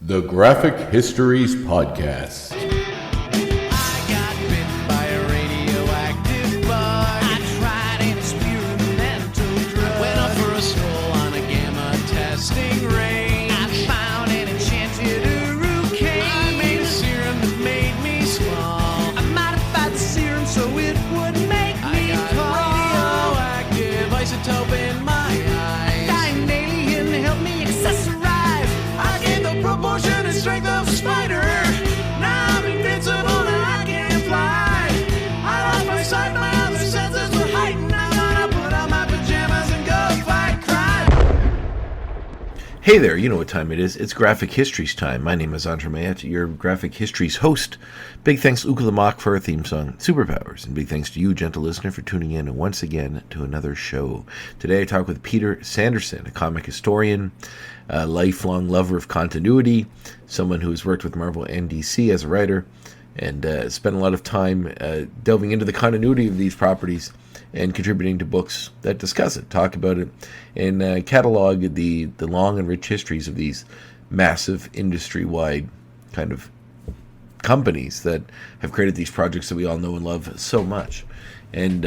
The Graphic Histories Podcast. I got bitten by a radioactive bug. I tried an experimental drug. Went up for a stroll on a gamma testing range. I found an enchanted hurricane. I made a serum that made me small. I modified the serum so it would make me tall. Radioactive isotope in my eyes. Dying alien helped me accessorize. I gained the proportion and strength of a spider. Now I'm invincible and I can fly. I lost my sight, my other senses were heightened. I'm gonna put on my pajamas and go fight crime. Hey there, you know what time it is. It's Graphic Histories time. My name is Andre Mayette, your Graphic Histories host. Big thanks to Ukalamak for our theme song, Superpowers. And big thanks to you, gentle listener, for tuning in once again to another show. Today I talk with Peter Sanderson, a comic historian, a lifelong lover of continuity, someone who has worked with Marvel and DC as a writer, and spent a lot of time delving into the continuity of these properties and contributing to books that discuss it, talk about it, and catalog the long and rich histories of these massive industry-wide kind of companies that have created these projects that we all know and love so much. And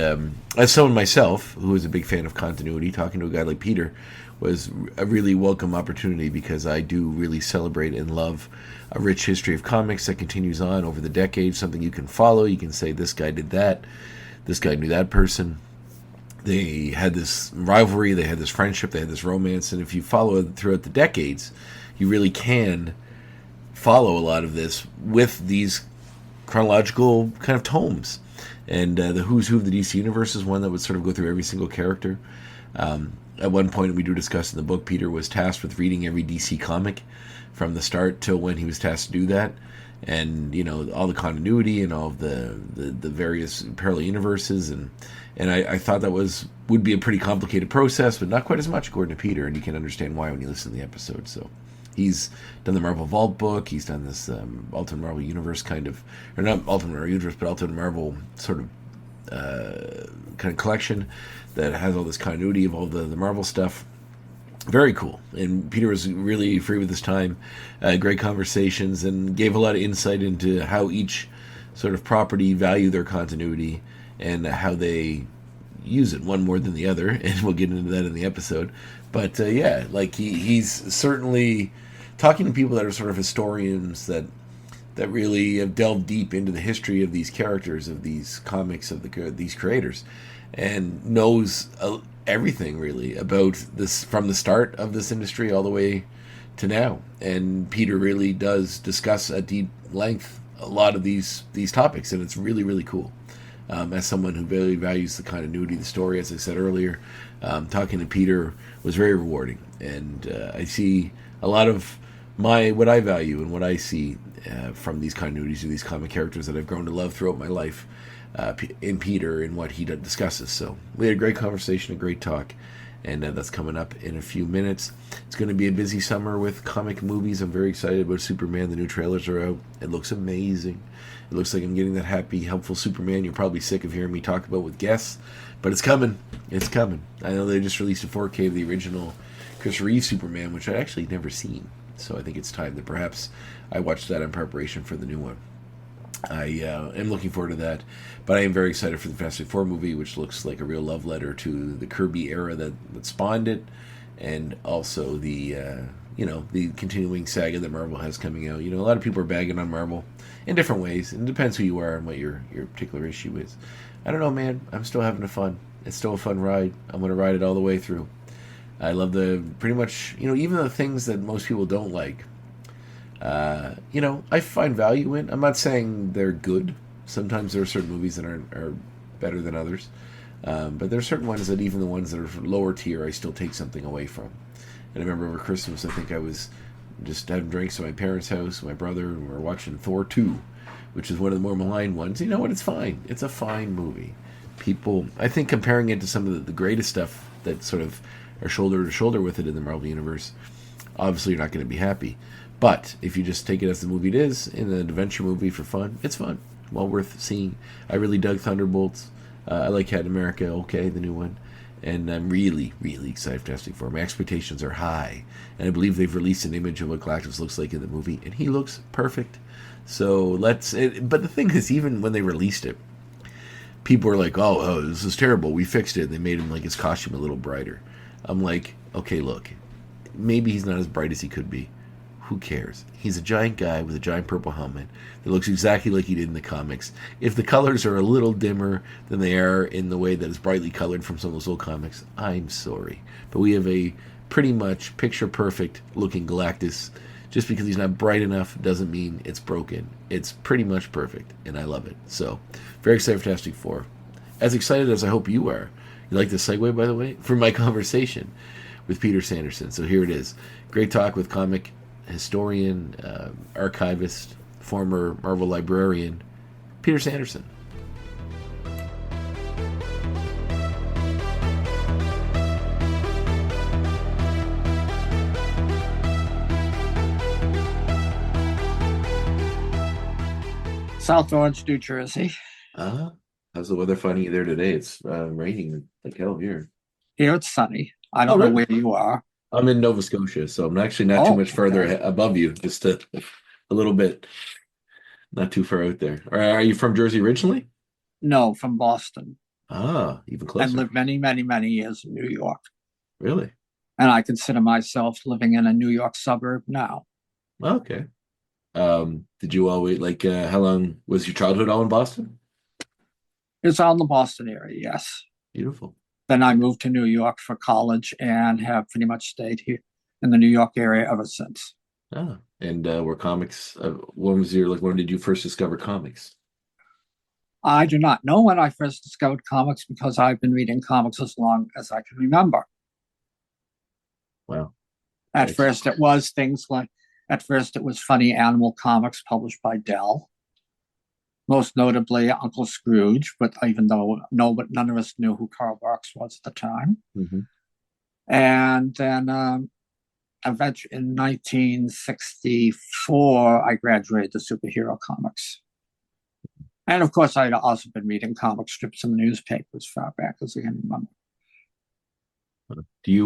as someone myself, who is a big fan of continuity, talking to a guy like Peter was a really welcome opportunity, because I do really celebrate and love a rich history of comics that continues on over the decades, something you can follow. You can say, this guy did that, this guy knew that person. They had this rivalry, they had this friendship, they had this romance, and if you follow it throughout the decades, you really can follow a lot of this with these chronological kind of tomes. And the Who's Who of the DC Universe is one that would sort of go through every single character. At one point, we do discuss in the book, Peter was tasked with reading every DC comic from the start till when he was tasked to do that. And, you know, all the continuity and all of the various parallel universes. And I thought that would be a pretty complicated process, but not quite as much according to Peter. And you can understand why when you listen to the episode. So he's done the Marvel Vault book. He's done this Ultimate Marvel Universe kind of, or not Ultimate Marvel Universe, but Ultimate Marvel sort of kind of collection that has all this continuity of all the Marvel stuff. Very cool. And Peter was really free with his time, great conversations, and gave a lot of insight into how each sort of property value their continuity and how they use it, one more than the other, and we'll get into that in the episode. But yeah, like he's certainly talking to people that are sort of historians that really have delved deep into the history of these characters, of these comics, of these creators, and knows everything really about this from the start of this industry all the way to now. And Peter really does discuss at deep length a lot of these topics, and it's really, really cool. As someone who really values the continuity of the story, as I said earlier, talking to Peter was very rewarding. And I see a lot of what I value and what I see from these continuities of these comic characters that I've grown to love throughout my life in Peter and what he discusses. So we had a great conversation, a great talk, and that's coming up in a few minutes. It's going to be a busy summer with comic movies. I'm very excited about Superman. The new trailers are out. It looks amazing. It looks like I'm getting that happy, helpful Superman you're probably sick of hearing me talk about with guests, but it's coming. It's coming. I know they just released a 4K of the original Chris Reeve Superman, which I'd actually never seen. So I think it's time that perhaps I watch that in preparation for the new one. I am looking forward to that, but I am very excited for the Fantastic Four movie, which looks like a real love letter to the Kirby era that spawned it, and also the continuing saga that Marvel has coming out. You know, a lot of people are bagging on Marvel in different ways, and it depends who you are and what your particular issue is. I don't know, man. I'm still having fun. It's still a fun ride. I'm going to ride it all the way through. I love pretty much, even the things that most people don't like. I find value in. I'm not saying they're good. Sometimes there are certain movies that are better than others. But there are certain ones that, even the ones that are lower tier, I still take something away from. And I remember over Christmas, I think I was just having drinks at my parents' house, my brother, and we were watching Thor 2, which is one of the more maligned ones. You know what? It's fine. It's a fine movie. People, I think comparing it to some of the greatest stuff that sort of are shoulder to shoulder with it in the Marvel Universe, obviously you're not going to be happy. But if you just take it as the movie it is, in an adventure movie for fun, it's fun. Well worth seeing. I really dug Thunderbolts. I like Captain America, okay, the new one. And I'm really, really excited for Fantastic Four. My expectations are high, and I believe they've released an image of what Galactus looks like in the movie, and he looks perfect. So but the thing is, even when they released it, people were like, "Oh, this is terrible. We fixed it." And they made him like his costume a little brighter. I'm like, okay, look, maybe he's not as bright as he could be. Who cares? He's a giant guy with a giant purple helmet that looks exactly like he did in the comics. If the colors are a little dimmer than they are in the way that is brightly colored from some of those old comics, I'm sorry. But we have a pretty much picture-perfect looking Galactus. Just because he's not bright enough doesn't mean it's broken. It's pretty much perfect, and I love it. So, very excited for Fantastic Four. As excited as I hope you are. You like the segue, by the way, from my conversation with Peter Sanderson. So here it is. Great talk with comic historian, archivist, former Marvel librarian, Peter Sanderson. South Orange, New Jersey. How's the weather finding you there today? It's raining like hell here. Here it's sunny. I don't know where you are. I'm in Nova Scotia, so I'm actually not too much further above you, just a little bit, not too far out there. Are you from Jersey originally? No, from Boston. Even closer. And lived many, many, many years in New York. Really? And I consider myself living in a New York suburb now. Okay. Did you always how long was your childhood all in Boston? It's all in the Boston area, yes. Beautiful. Then I moved to New York for college and have pretty much stayed here in the New York area ever since. And were comics, when did you first discover comics? I do not know when I first discovered comics because I've been reading comics as long as I can remember. Wow. At first it was funny animal comics published by Dell. Most notably Uncle Scrooge, but even though none of us knew who Carl Barks was at the time. Mm-hmm. And then eventually in 1964, I graduated to superhero comics. And of course, I had also been reading comic strips in the newspaper as far back as I can remember. Do you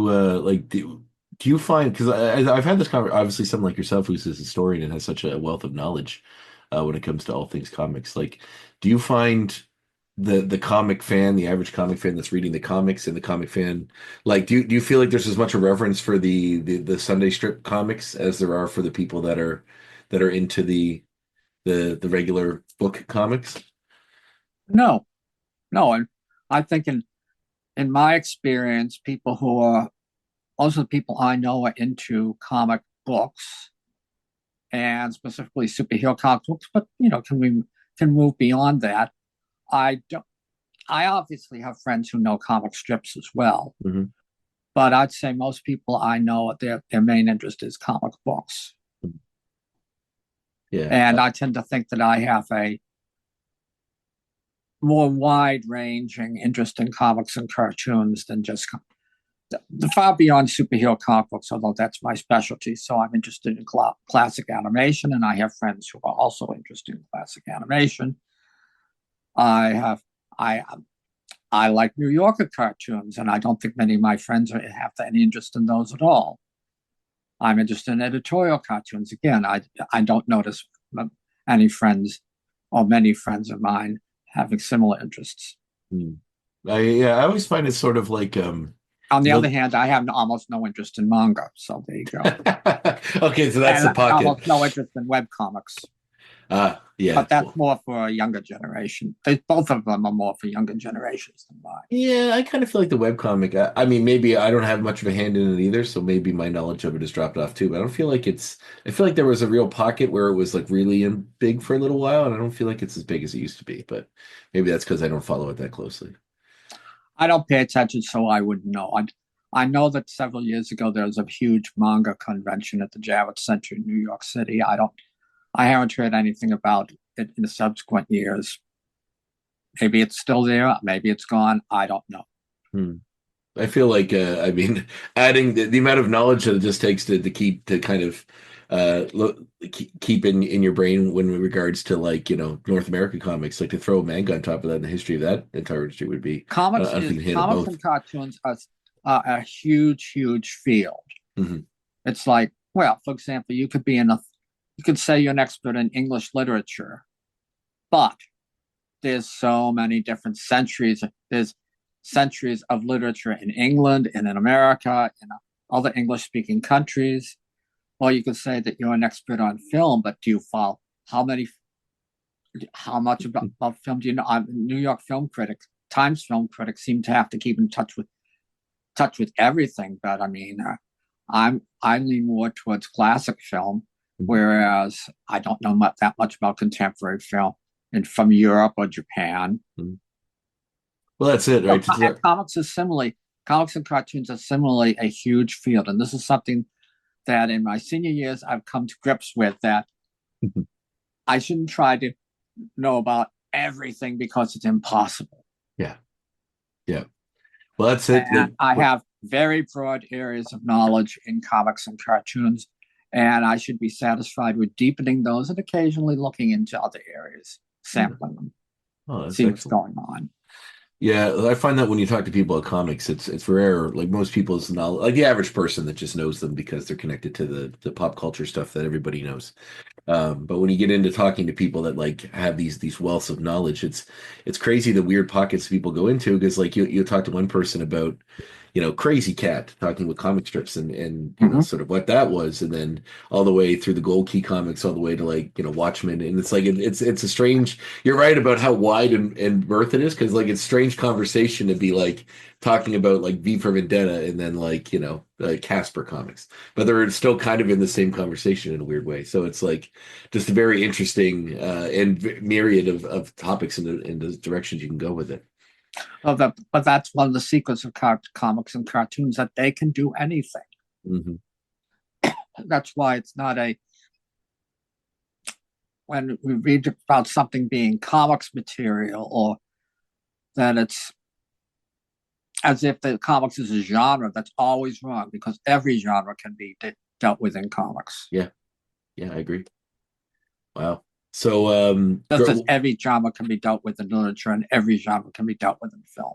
find, because I've had this conversation, obviously someone like yourself who's a historian and has such a wealth of knowledge when it comes to all things comics, do you find the comic fan, the average comic fan that's reading the comics and the comic fan, do you feel like there's as much a reverence for the Sunday strip comics as there are for the people that are into the regular book comics? No, and I think in my experience, most of the people I know are into comic books and specifically superhero comic books, but can move beyond that. I obviously have friends who know comic strips as well, mm-hmm. but I'd say most people I know their main interest is comic books. Yeah, and I tend to think that I have a more wide-ranging interest in comics and cartoons than just the far beyond superhero comic books, although that's my specialty. So I'm interested in classic animation, and I have friends who are also interested in classic animation. I like New Yorker cartoons, and I don't think many of my friends have any interest in those at all. I'm interested in editorial cartoons. Again, I don't notice any friends or many friends of mine having similar interests. I always find it sort of like on the other hand, I have almost no interest in manga, so there you go. Okay, so that's the pocket. Almost no interest in web comics. Yeah, but that's more for a younger generation. Both of them are more for younger generations than mine. Yeah, I kind of feel like the webcomic, I mean, maybe I don't have much of a hand in it either, so maybe my knowledge of it has dropped off too, but I don't feel like I feel like there was a real pocket where it was really big for a little while, and I don't feel like it's as big as it used to be, but maybe that's because I don't follow it that closely. I don't pay attention, so I wouldn't know. I know that several years ago there was a huge manga convention at the Javits Center in New York City. I haven't heard anything about it in the subsequent years. Maybe it's still there. Maybe it's gone. I don't know. I feel like, adding the amount of knowledge that it just takes to keep to kind of keep in your brain when in regards to like North American comics, like to throw a manga on top of that, and the history of that entire industry would be Comics and cartoons are a huge field. Mm-hmm. It's like, well, for example, you could say you're an expert in English literature, but there's so many different centuries. There's centuries of literature in England and in America and other English-speaking countries. Or you could say that you're an expert on film, but do you follow how much about film do you know? I'm a New York film critic, Times film critics seem to have to keep in touch with everything. But I mean, I lean more towards classic film, whereas I don't know that much about contemporary film and from Europe or Japan. Mm-hmm. Well, that's it, right? So, comics and cartoons are similarly a huge field, and this is something that in my senior years I've come to grips with, that I shouldn't try to know about everything because it's impossible. Yeah. Well, that's it. And I have very broad areas of knowledge in comics and cartoons, and I should be satisfied with deepening those and occasionally looking into other areas, sampling them, see what's going on. Yeah, I find that when you talk to people about comics, it's rare. Like most people's knowledge, like the average person that just knows them because they're connected to the pop culture stuff that everybody knows. But when you get into talking to people that like have these wealths of knowledge, it's crazy the weird pockets people go into, because like you talk to one person about Crazy Cat, talking with comic strips and sort of what that was, and then all the way through the Gold Key comics, all the way to like Watchmen, and it's like it's a strange. You're right about how wide and berth it is, because like it's strange conversation to be like talking about like V for Vendetta and then like Casper comics, but they're still kind of in the same conversation in a weird way. So it's like just a very interesting and myriad of topics and the directions you can go with it. But that's one of the secrets of comics and cartoons, that they can do anything. Mm-hmm. That's why it's not when we read about something being comics material, or that it's as if the comics is a genre. That's always wrong, because every genre can be dealt with in comics. Yeah, I agree. Wow. So just as every genre can be dealt with in literature, and every genre can be dealt with in film.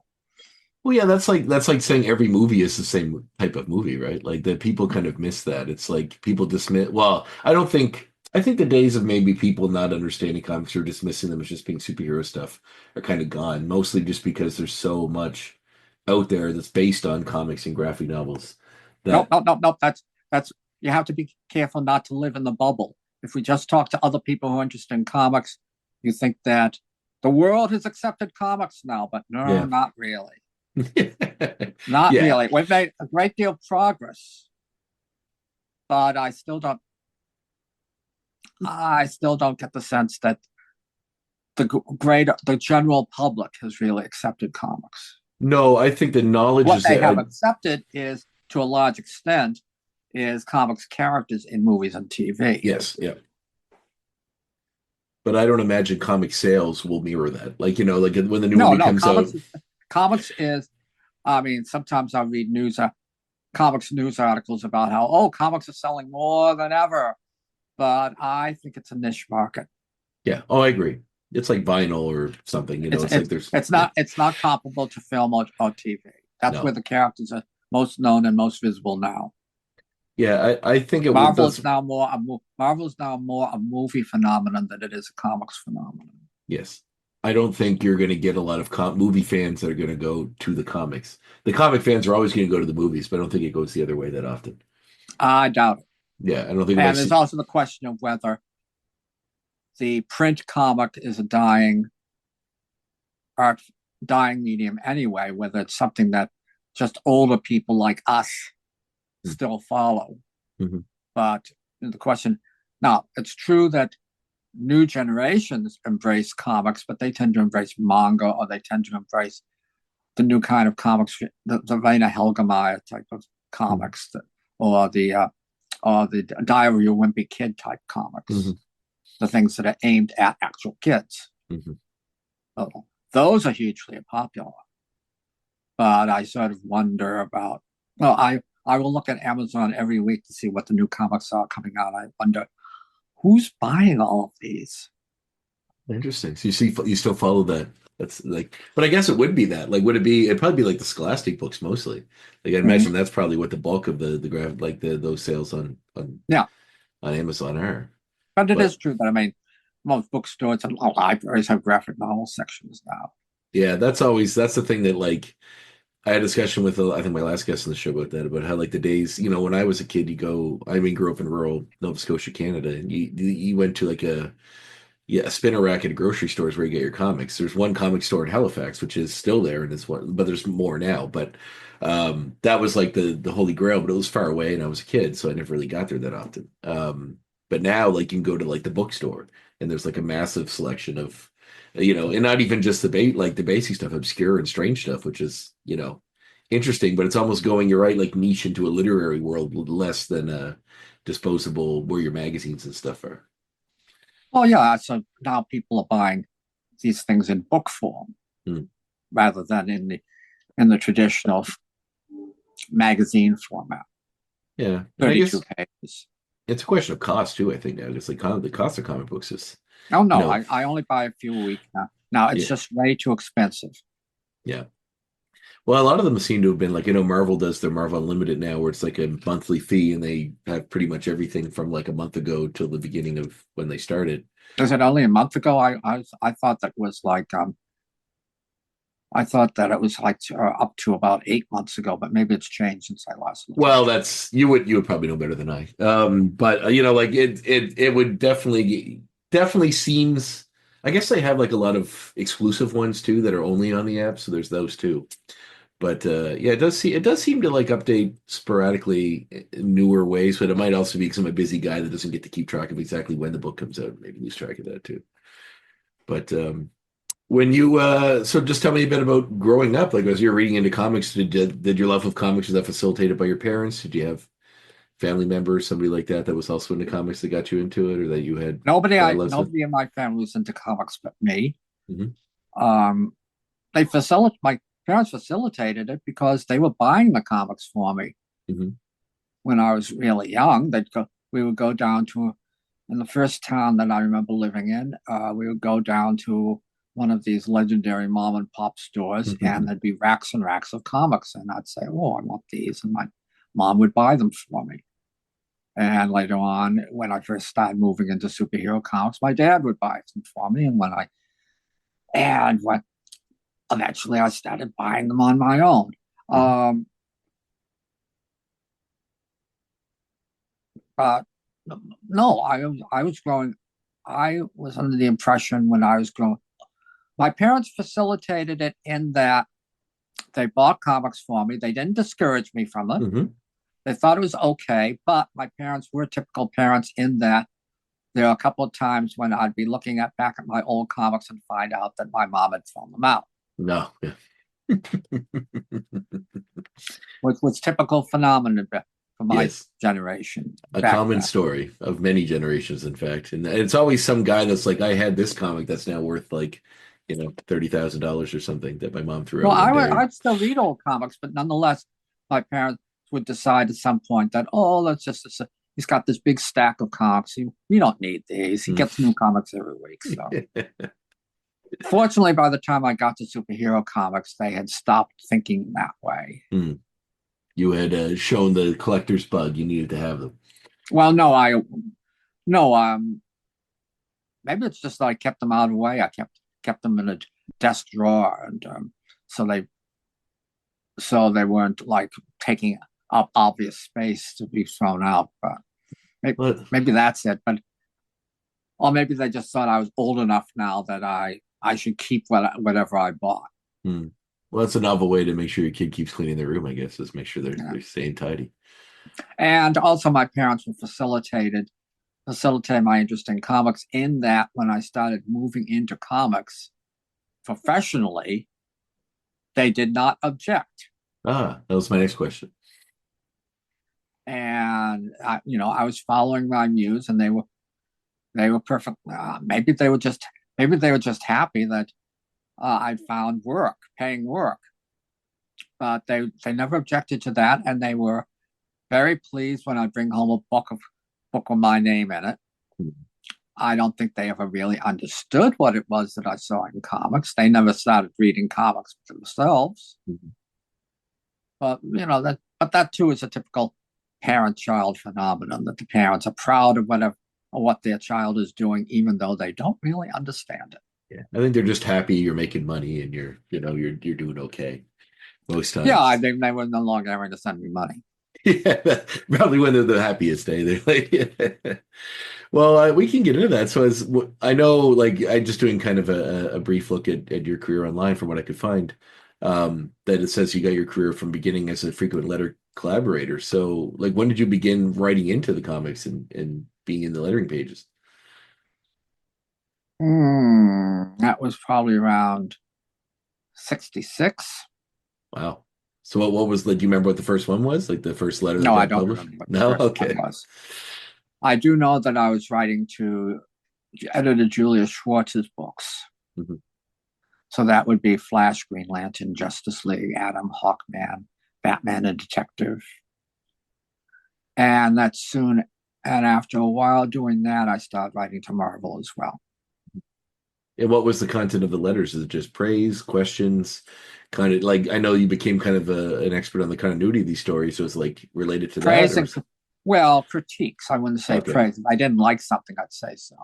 Well, yeah, that's like saying every movie is the same type of movie, right? Like that people kind of miss that. It's like people dismiss. Well, I think the days of maybe people not understanding comics or dismissing them as just being superhero stuff are kind of gone. Mostly just because there's so much out there that's based on comics and graphic novels. No. That's you have to be careful not to live in the bubble. If we just talk to other people who are interested in comics, you think that the world has accepted comics now, but no, not really. Not really. We've made a great deal of progress, but I still don't get the sense that the general public has really accepted comics. No, I think the knowledge what they have accepted is, to a large extent, is comics characters in movies and TV. Yes, yeah. But I don't imagine comic sales will mirror that. Like, like when the new movie comes out. Comics is, I mean, sometimes I'll read comics news articles about how, comics are selling more than ever. But I think it's a niche market. Yeah. Oh, I agree. It's like vinyl or something. It's not comparable to film or TV. That's where the characters are most known and most visible now. Yeah, I think Marvel's now more a movie phenomenon than it is a comics phenomenon. Yes. I don't think you're going to get a lot of movie fans that are going to go to the comics. The comic fans are always going to go to the movies, but I don't think it goes the other way that often. I doubt it. Yeah, I don't think. And there's also the question of whether the print comic is a dying medium anyway, whether it's something that just older people like us still follow. Mm-hmm. But the question, now, it's true that new generations embrace comics, but they tend to embrace manga, or they tend to embrace the new kind of comics, the Rainer Helgemeyer type of comics, or the Diary of a Wimpy Kid type comics, the things that are aimed at actual kids. Those are hugely popular. But I sort of wonder about, I I will look at Amazon every week to see what the new comics are coming out. I wonder who's buying all of these. Interesting. So you still follow that. That's like, but I guess it would be that. Like, would it be? It'd probably be like the Scholastic books mostly. Like, I imagine that's probably what the bulk of the graph, like those sales Yeah, on Amazon are. but it But is true that most bookstores and libraries have graphic novel sections now. yeah, that's the thing that like I had a discussion with I think my last guest on the show about that, about how like the days, when I was a kid, grew up in rural Nova Scotia, Canada, and you went to like a spinner rack at grocery stores where you get your comics. There's one comic store in Halifax, which is still there, and it's one, but there's more now. But that was like the holy grail, but it was far away, and I was a kid, so I never really got there that often. But now, like, you can go to like the bookstore, and there's like a massive selection of, and not even just the basic stuff, obscure and strange stuff, which is interesting. But it's almost going, you're right, like niche into a literary world less than disposable where your magazines and stuff are. Oh yeah, so now people are buying these things in book form rather than in the traditional magazine format. Yeah, 32 pages. It's a question of cost too. I think now it's like the cost of comic books is. Oh no, I only buy a few a week now. Now it's just way too expensive. Yeah. Well, a lot of them seem to have been like, Marvel does their Marvel Unlimited now, where it's like a monthly fee, and they have pretty much everything from like a month ago till the beginning of when they started. Is it only a month ago? I thought that was like I thought that it was like up to about 8 months ago, but maybe it's changed since I last looked. Well, that's you would probably know better than I. But like it would definitely seems. I guess they have like a lot of exclusive ones too that are only on the app, so there's those too. But yeah, it does seem to like update sporadically in newer ways, but it might also be because I'm a busy guy that doesn't get to keep track of exactly when the book comes out. Maybe lose track of that too. But when you so just tell me a bit about growing up. Like as you're reading into comics, did your love of comics, was that facilitated by your parents? Did you have family members, somebody like that was also into comics that got you into it, or that you had nobody in my family was into comics but me. Mm-hmm. My parents facilitated it because they were buying the comics for me. Mm-hmm. When I was really young. We would go down to, in the first town that I remember living in, we would go down to one of these legendary mom and pop stores, and there'd be racks and racks of comics, and I'd say, "Oh, I want these," and my mom would buy them for me. And later on, when I first started moving into superhero comics, my dad would buy them for me, and eventually I started buying them on my own. But no, I was growing. I was under the impression when I was growing, my parents facilitated it in that they bought comics for me. They didn't discourage me from it. Mm-hmm. They thought it was okay, but my parents were typical parents in that there are a couple of times when I'd be looking back at my old comics and find out that my mom had thrown them out. No, yeah. Which was typical phenomenon for my generation. A common story of many generations, in fact. And it's always some guy that's like, I had this comic that's now worth like, $30,000 or something that my mom threw out. Well, I'd still read old comics, but nonetheless, my parents would decide at some point that, he's got this big stack of comics. We don't need these. He gets new comics every week. So. Fortunately, by the time I got to superhero comics, they had stopped thinking that way. You had shown the collector's bug. You needed to have them. Well, maybe it's just that I kept them out of the way. I kept them in a desk drawer, and so they weren't like taking up obvious space to be thrown out. But maybe that's it. Or maybe they just thought I was old enough now that I should keep whatever I bought. Well, that's a novel way to make sure your kid keeps cleaning their room, I guess, is make sure they're staying tidy. And also my parents were facilitate my interest in comics in that when I started moving into comics professionally, they did not object. That was my next question. And I was following my muse, and they were perfect. Maybe they were just happy that I found paying work, but they never objected to that, and they were very pleased when I bring home a book with my name in it. Hmm. I don't think they ever really understood what it was that I saw in comics. They never started reading comics themselves. Mhm. But that too is a typical parent-child phenomenon, that the parents are proud of what their child is doing, even though they don't really understand it. Yeah, I think they're just happy you're making money and you're doing okay most Yeah, I times. think they were no longer having to send me money. Yeah, probably when they're the happiest day. They're like, well, we can get into that. So I know, like, I just doing kind of a brief look at your career online from what I could find. That it says you got your career from beginning as a frequent letter collaborator. So, like, when did you begin writing into the comics and being in the lettering pages? That was probably around 66. Wow. So what was like? Do you remember what the first one was? Like the first letter that No, I got don't published? remember what the No? first one Okay. was. I do know that I was writing to editor Julius Schwartz's books. Mhm. So that would be Flash, Green Lantern, Justice League, Atom, Hawkman, Batman, and Detective. And after a while doing that, I started writing to Marvel as well. And what was the content of the letters? Is it just praise, questions? Kind of like I know you became kind of an expert on the continuity of these stories, so it's like related to that, or Praising, well, critiques. I wouldn't say okay. praise. If I didn't like something, I'd say so.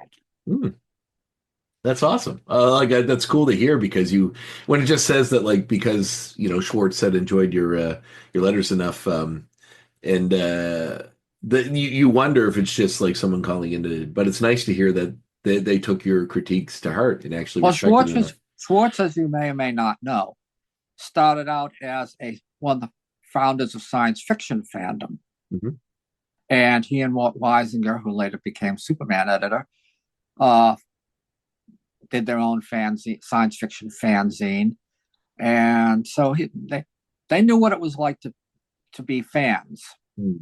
Hmm. That's awesome. That's cool to hear because when it just says that like because Schwartz had enjoyed your letters enough, and that you wonder if it's just like someone calling into, but it's nice to hear that they took your critiques to heart and actually Well, respected it enough. Schwartz, as you may or may not know, started out as one of the founders of science fiction fandom. Mhm. And he and Walt Weisinger, who later became Superman editor, uh, did their own science fiction fanzine. And so they knew what it was like to be fans. Hmm.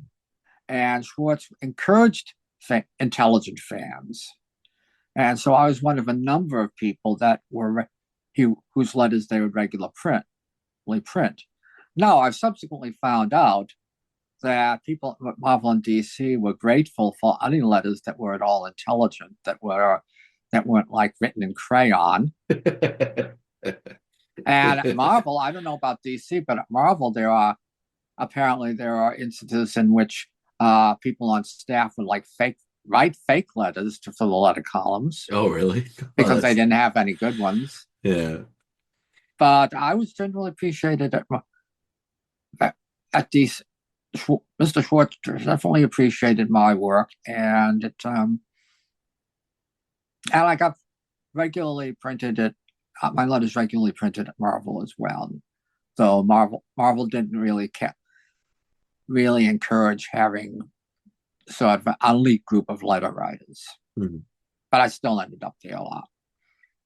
And Schwartz encouraged intelligent fans. And so I was one of a number of people whose letters they would regularly print. Now, I've subsequently found out that people at Marvel and DC were grateful for any letters that were at all intelligent, that weren't like written in crayon. And at Marvel, I don't know about DC, but at Marvel there are instances in which people on staff would write fake letters to fill the letter columns Oh, really? Oh, because they didn't have any good ones. yeah. But I was generally appreciated at DC. Mr. Schwartz definitely appreciated my work, and I got regularly printed at my letters regularly printed at Marvel as well. So Marvel didn't really encourage having sort of an elite group of letter writers, Mhm. but I still ended up there a lot.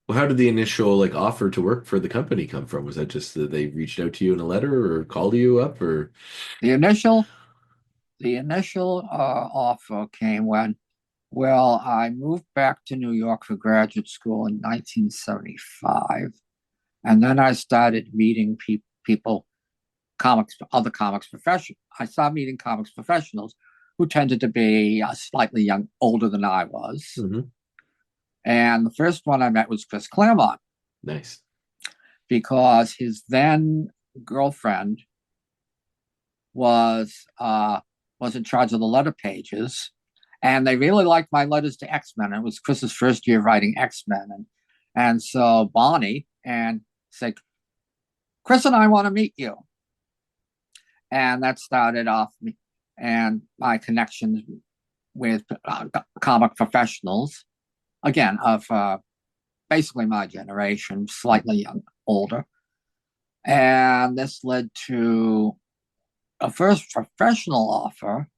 Well, how did the initial like offer to work for the company come from? Was that just that they reached out to you in a letter or called you up or? The initial offer came when, well, I moved back to New York for graduate school in 1975, and then I started meeting people, other comics professionals. I started meeting comics professionals who tended to be slightly older than I was. Mhm. And the first one I met was Chris Claremont, Nice. because his then girlfriend was in charge of the letter pages, and they really liked my letters to X-Men. It was Chris's first year writing X-Men, and so Bonnie and said, "Chris and I want to meet you," and that started off me and my connections with comic professionals, again of basically my generation, slightly older, and this led to a first professional offer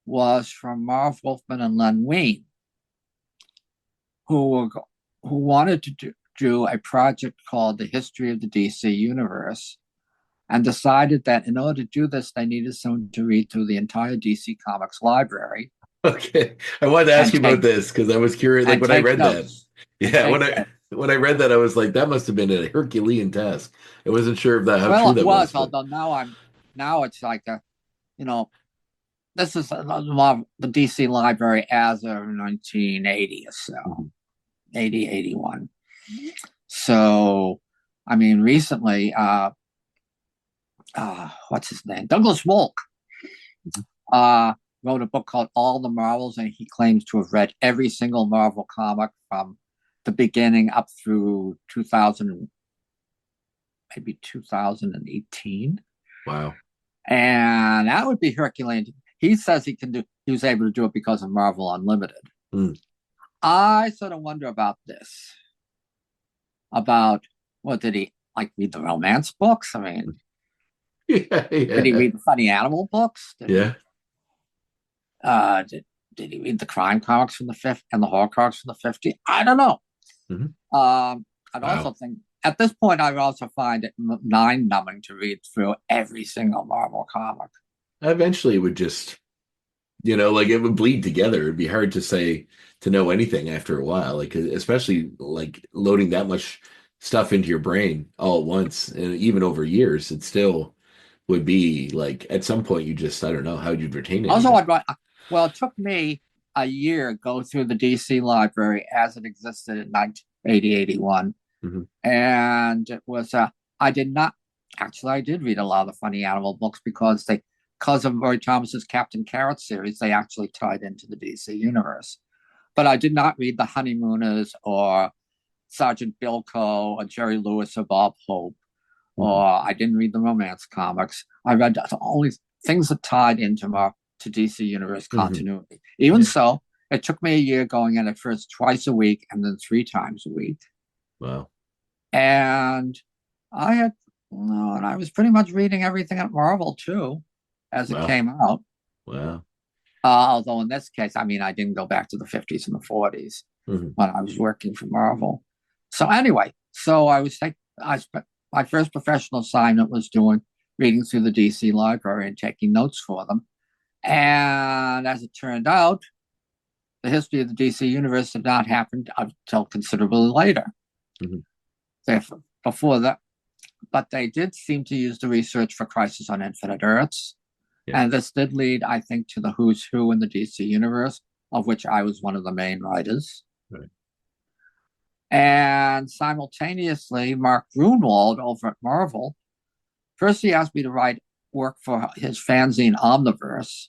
was from Marv Wolfman and Len Wein, who wanted to do a project called The History of the DC Universe, and decided that in order to do this, they needed someone to read through the entire DC Comics library Okay. I wanted to ask and you about this because I was curious. Like when I take read that, notes. And yeah, take notes. when I read that, I was like, that must have been a Herculean task. I wasn't sure if that how Well, true it that was, was, but although now it's like this is the DC library as of 1980 or so, 80, 81. So, I mean, recently, what's his name? Douglas Wolk wrote a book called All the Marvels, and he claims to have read every single Marvel comic from the beginning up through 2000, maybe 2018. Wow. And that would be Herculean. He says he was able to do it because of Marvel Unlimited. I sort of wonder about this. About what did he read the romance books? I mean, Yeah. did he read the funny animal books? Yeah. Did he read the crime comics from the 50s and the horror comics from the 50s? I don't know. I'd also think at this point I would also find it mind-numbing to read through every single Marvel comic. Eventually, it would just, it would bleed together. It'd be hard to know anything after a while, especially loading that much stuff into your brain all at once, and even over years, it still would be at some point I don't know how you'd retain it. Also, it took me a year to go through the DC library as it existed in 1980, 81. And it was, I did read a lot of the funny animal books because of Roy Thomas's Captain Carrot series, they actually tied into the DC universe. But I did not read the Honeymooners or Sergeant Bilko or Jerry Lewis or Bob Hope, or I didn't read the romance comics. I read the only things that tied into DC universe continuity. Even so, it took me a year going in at first twice a week and then 3 times a week. Wow. And I was pretty much reading everything at Marvel too, as it came out. Wow. Although in this case, I mean, I didn't go back to the 50s and the 40s when I was working for Marvel. So anyway, my first professional assignment was reading through the DC library and taking notes for them. And as it turned out, the history of the DC universe had not happened until considerably later. Before that, but they did seem to use the research for Crisis on Infinite Earths. Yeah. And this did lead, I think, to the who's who in the DC universe, of which I was one of the main writers. Right. And simultaneously, Mark Grunwald over at Marvel, first he asked me to write work for his fanzine Omniverse.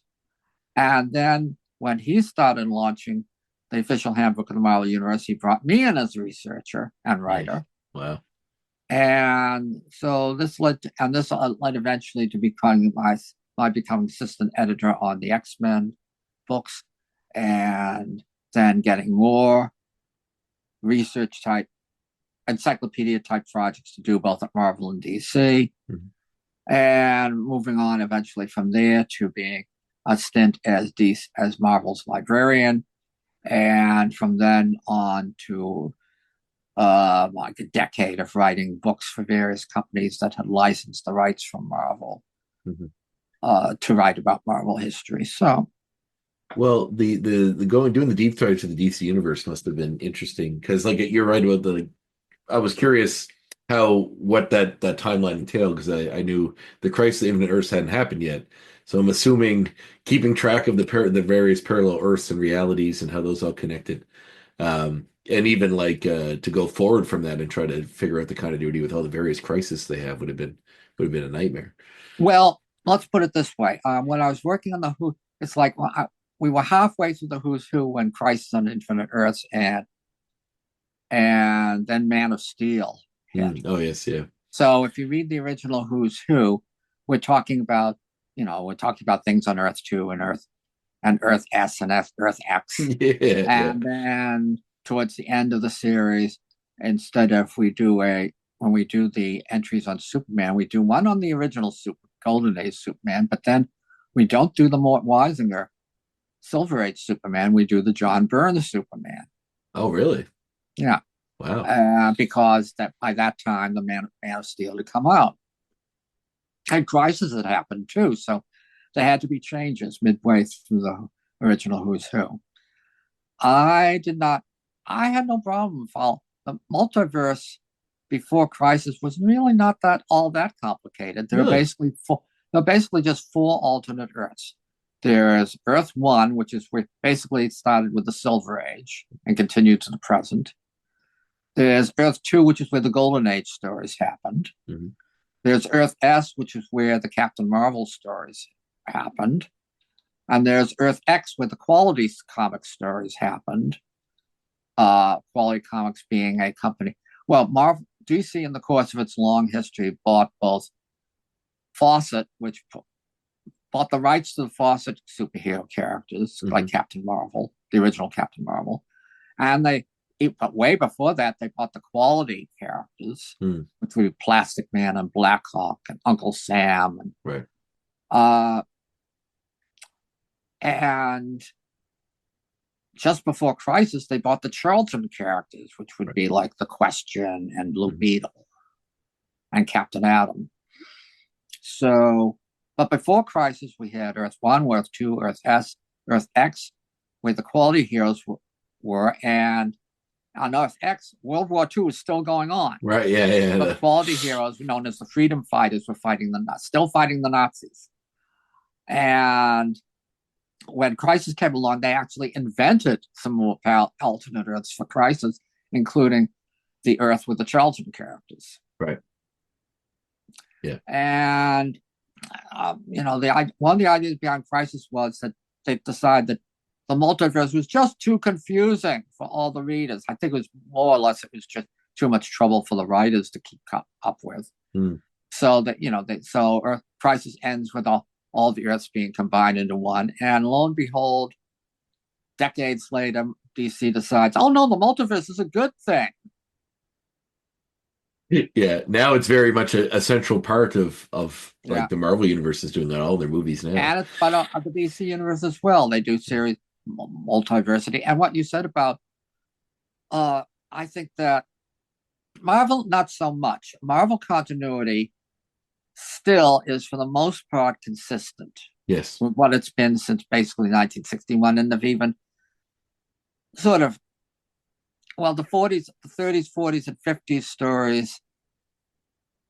And then when he started launching the official handbook of the Marvel Universe, he brought me in as a researcher and writer. Wow. And so this led eventually to becoming becoming assistant editor on the X-Men books, and then getting more research type, encyclopedia type projects to do both at Marvel and DC, and moving on eventually from there to being a stint as Marvel's librarian, and from then on to a decade of writing books for various companies that had licensed the rights from Marvel to write about Marvel history. So, well, the doing the deep dive to the DC universe must have been interesting, because you're right about I was curious what that timeline entailed, because I knew the Crisis of Infinite Earths hadn't happened yet. So I'm assuming keeping track of the various parallel Earths and realities and how those all connected. And even to go forward from that and try to figure out the continuity with all the various crises they have would have been a nightmare. Well, let's put it this way: when I was working on the Who, it's we were halfway through the Who's Who when Crisis on Infinite Earths and then Man of Steel hit. Oh yes, yeah. So if you read the original Who's Who, we're talking about things on Earth 2 and Earth S and Earth X, and then towards the end of the series, instead of when we do the entries on Superman, we do one on the original Golden Age Superman, but then we don't do the Mort Weisinger Silver Age Superman. We do the John Byrne Superman. Oh, really? Yeah. Wow. Because by that time, the Man of Steel had come out. And Crisis had happened too, so there had to be changes midway through the original Who's Who. I had no problem following the multiverse before Crisis was really not all that complicated. There were basically No, basically just 4 alternate Earths. There's Earth 1, which is where basically it started with the Silver Age and continued to the present. There's Earth 2, which is where the Golden Age stories happened. Mm-hmm. There's Earth S, which is where the Captain Marvel stories happened. And there's Earth X, where the Quality comic stories happened. Quality Comics being a company. Well, DC, in the course of its long history, bought both Fawcett, which bought the rights to the Fawcett superhero characters, like Captain Marvel, the original Captain Marvel. And but way before that, they bought the Quality characters, which would be Plastic Man and Blackhawk and Uncle Sam. And just before Crisis, they bought the Charlton characters, which would be like The Question and Blue Beetle and Captain Atom. So, but before Crisis, we had Earth 1, Earth 2, Earth S, Earth X, where the Quality heroes were. And on Earth X, World War II was still going on. Right, yeah. The Quality heroes, known as the Freedom Fighters, were still fighting the Nazis. And when Crisis came along, they actually invented some more alternate Earths for Crisis, including the Earth with the Charlton characters. Right. Yeah. And, one of the ideas behind Crisis was that they decided that the multiverse was just too confusing for all the readers. I think it was more or less, it was just too much trouble for the writers to keep up with. So that, so Earth Crisis ends with all the Earths being combined into one. And lo and behold, decades later, DC decides, oh no, the multiverse is a good thing. Yeah, now it's very much a central part of the Marvel universe is doing that, all their movies now. And it's part of the DC universe as well. They do series multiversity. And what you said about, I think that Marvel, not so much. Marvel continuity still is, for the most part, consistent. Yes. With what it's been since basically 1961. And they've even sort of, the 40s, the 30s, 40s, and 50s stories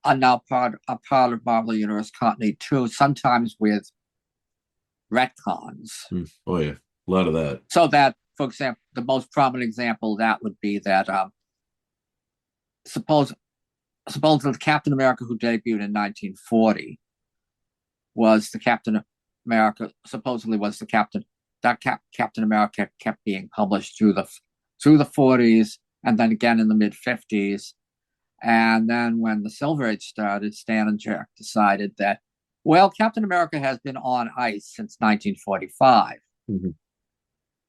are now part of Marvel Universe continuity too, sometimes with retcons. Oh, yeah. A lot of that. So that, for example, the most prominent example of that would be that supposedly Captain America, who debuted in 1940, was the Captain America, supposedly was the Captain, that Captain America kept being published through the 40s and then again in the mid-50s. And then when the Silver Age started, Stan and Jack decided that, well, Captain America has been on ice since 1945.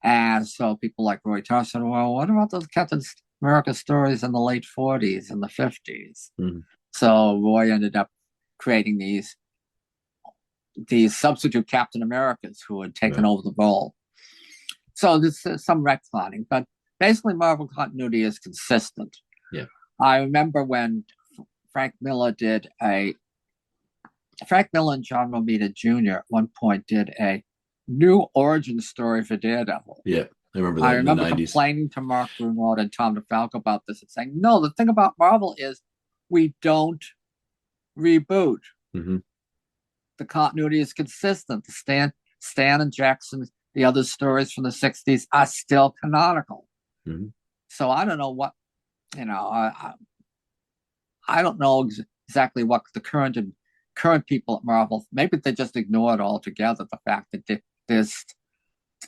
And so people like Roy Tarr said, well, what about those Captain America stories in the late 40s and the 50s? So Roy ended up creating these substitute Captain Americas who had taken over the role. So there's some retconning, but basically Marvel continuity is consistent. Yeah. I remember when Frank Miller and John Romita Jr. at one point did a new origin story for Daredevil. Yeah, I remember that in the 90s. Complaining to Mark Gruenwald and Tom DeFalco about this and saying, no, the thing about Marvel is we don't reboot. The continuity is consistent. The Stan and Jackson, the other stories from the 60s are still canonical. So I don't know what, I don't know exactly what the current people at Marvel, maybe they just ignore it altogether, the fact that there's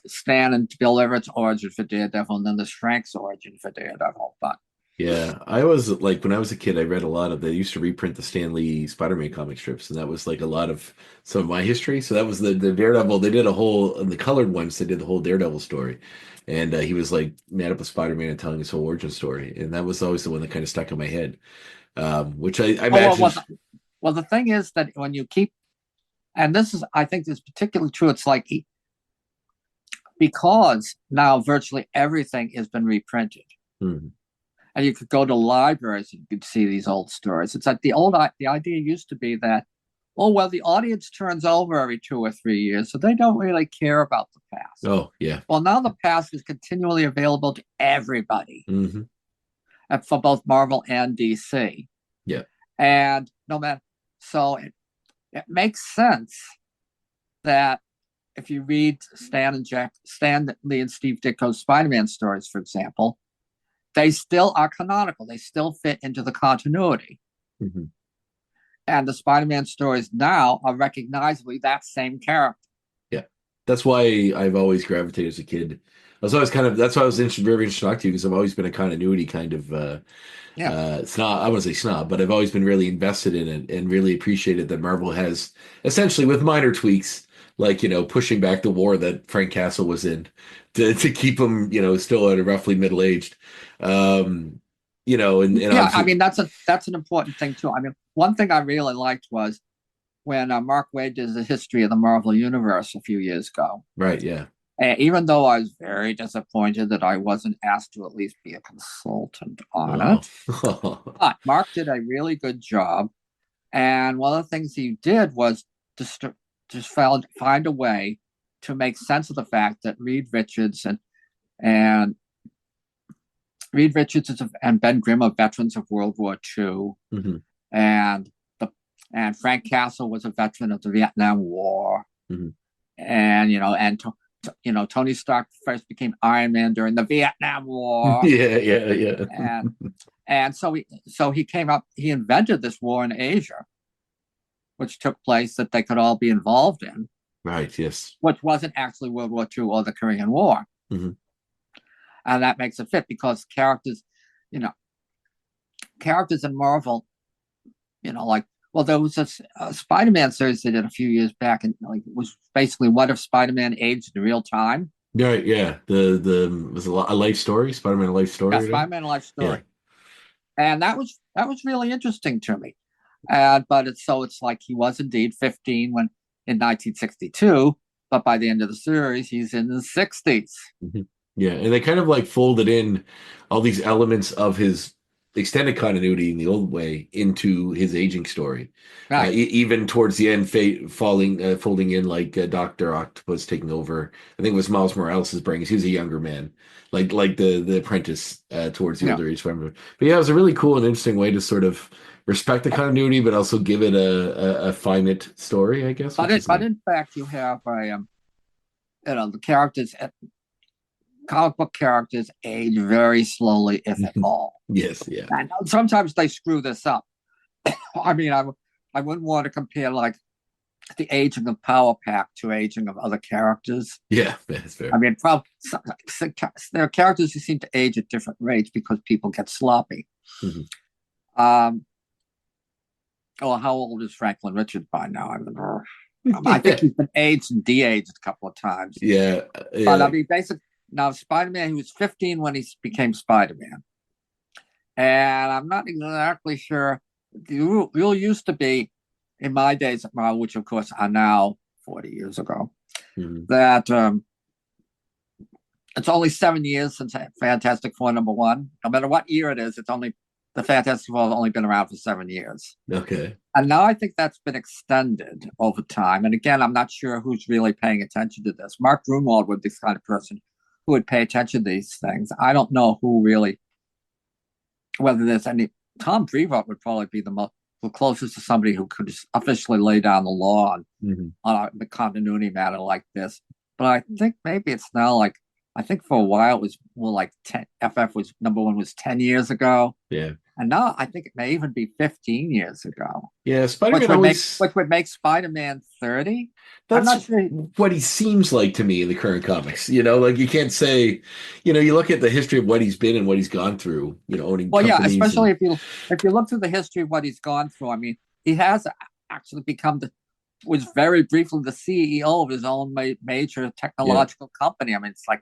Stan and Bill Everett's origin for Daredevil and then there's Frank's origin for Daredevil. But yeah, I was like, when I was a kid, I read a lot of, they used to reprint the Stan Lee Spider-Man comic strips, and that was like a lot of some of my history. So that was the Daredevil. They did a whole, in the colored ones, they did the whole Daredevil story. And he was like mad up with Spider-Man and telling his whole origin story. And that was always the one that kind of stuck in my head, which I imagine. Well, the thing is that when you keep, and this is, I think this is particularly true, it's like, because now virtually everything has been reprinted. And you could go to libraries and you could see these old stories. It's like the idea used to be that, the audience turns over every 2 or 3 years, so they don't really care about the past. Oh, yeah. Well, now the past is continually available to everybody, for both Marvel and DC. Yeah. And no matter, so it makes sense that if you read Stan Lee and Steve Ditko's Spider-Man stories, for example, they still are canonical. They still fit into the continuity. Mm-hmm. And the Spider-Man stories now are recognizably that same character. Yeah. That's why I've always gravitated as a kid. I was always that's why I was very interested to talk to you, because I've always been a continuity kind of snob. I wouldn't say snob, but I've always been really invested in it and really appreciated that Marvel has, essentially with minor tweaks, like, pushing back the war that Frank Castle was in to keep him, still at a roughly middle-aged. And Yeah, I mean, that's an important thing too. I mean, one thing I really liked was when Mark Waid did the history of the Marvel Universe a few years ago. Right, yeah. And even though I was very disappointed that I wasn't asked to at least be a consultant on it, but Mark did a really good job. And one of the things he did was just find a way to make sense of the fact that Reed Richards and Ben Grimm are veterans of World War II, mm-hmm. and Frank Castle was a veteran of the Vietnam War, mm-hmm. and Tony Stark first became Iron Man during the Vietnam War. Yeah. And so he came up. He invented this war in Asia, which took place that they could all be involved in. Right. Yes. Which wasn't actually World War II or the Korean War. Mm-hmm. And that makes it fit because characters in Marvel, there was a Spider-Man series they did a few years back, and it was basically what if Spider-Man aged in real time. Right, yeah. The was a life story, Spider-Man life story. Yeah, Spider-Man life story. Yeah. And that was really interesting to me. But it's like he was indeed 15 in 1962, but by the end of the series, he's in his 60s. Mm-hmm. Yeah, and they kind of folded in all these elements of his extended continuity in the old way into his aging story. Right. Even towards the end, folding in Dr. Octopus taking over. I think it was Miles Morales' brain. He was a younger man, like the apprentice towards the older age. But yeah, it was a really cool and interesting way to sort of respect the continuity, but also give it a finite story, I guess. But in fact, you have the characters. Comic book characters age very slowly, if at all. Yes, yeah. And sometimes they screw this up. I mean, I wouldn't want to compare the aging of Power Pack to aging of other characters. Yeah, that's fair. I mean, there are characters who seem to age at different rates because people get sloppy. Mm-hmm. How old is Franklin Richards by now? I think he's been aged and de-aged a couple of times. Yeah. But I mean, basically. Now, Spider-Man, he was 15 when he became Spider-Man. And I'm not exactly sure. The rule used to be, in my days at Marvel, which of course are now 40 years ago, mm-hmm. that it's only 7 years since Fantastic Four #1. No matter what year it is, the Fantastic Four has only been around for 7 years. Okay. And now I think that's been extended over time. And again, I'm not sure who's really paying attention to this. Mark Grunwald would be the kind of person who would pay attention to these things. I don't know whether there's any. Tom Brevoort would probably be the closest to somebody who could officially lay down the law on a continuity matter like this. But I think maybe it's now I think for a while it was more like 10. FF was #1 was 10 years ago. Yeah. And now I think it may even be 15 years ago. Yeah, Spider-Man which would make Spider-Man 30. That's I'm not sure what he seems like to me in the current comics. You can't say, you look at the history of what he's been and what he's gone through, owning companies. Well, yeah, especially if you look through the history of what he's gone through. I mean, he has actually was very briefly the CEO of his own major technological company. I mean, it's like,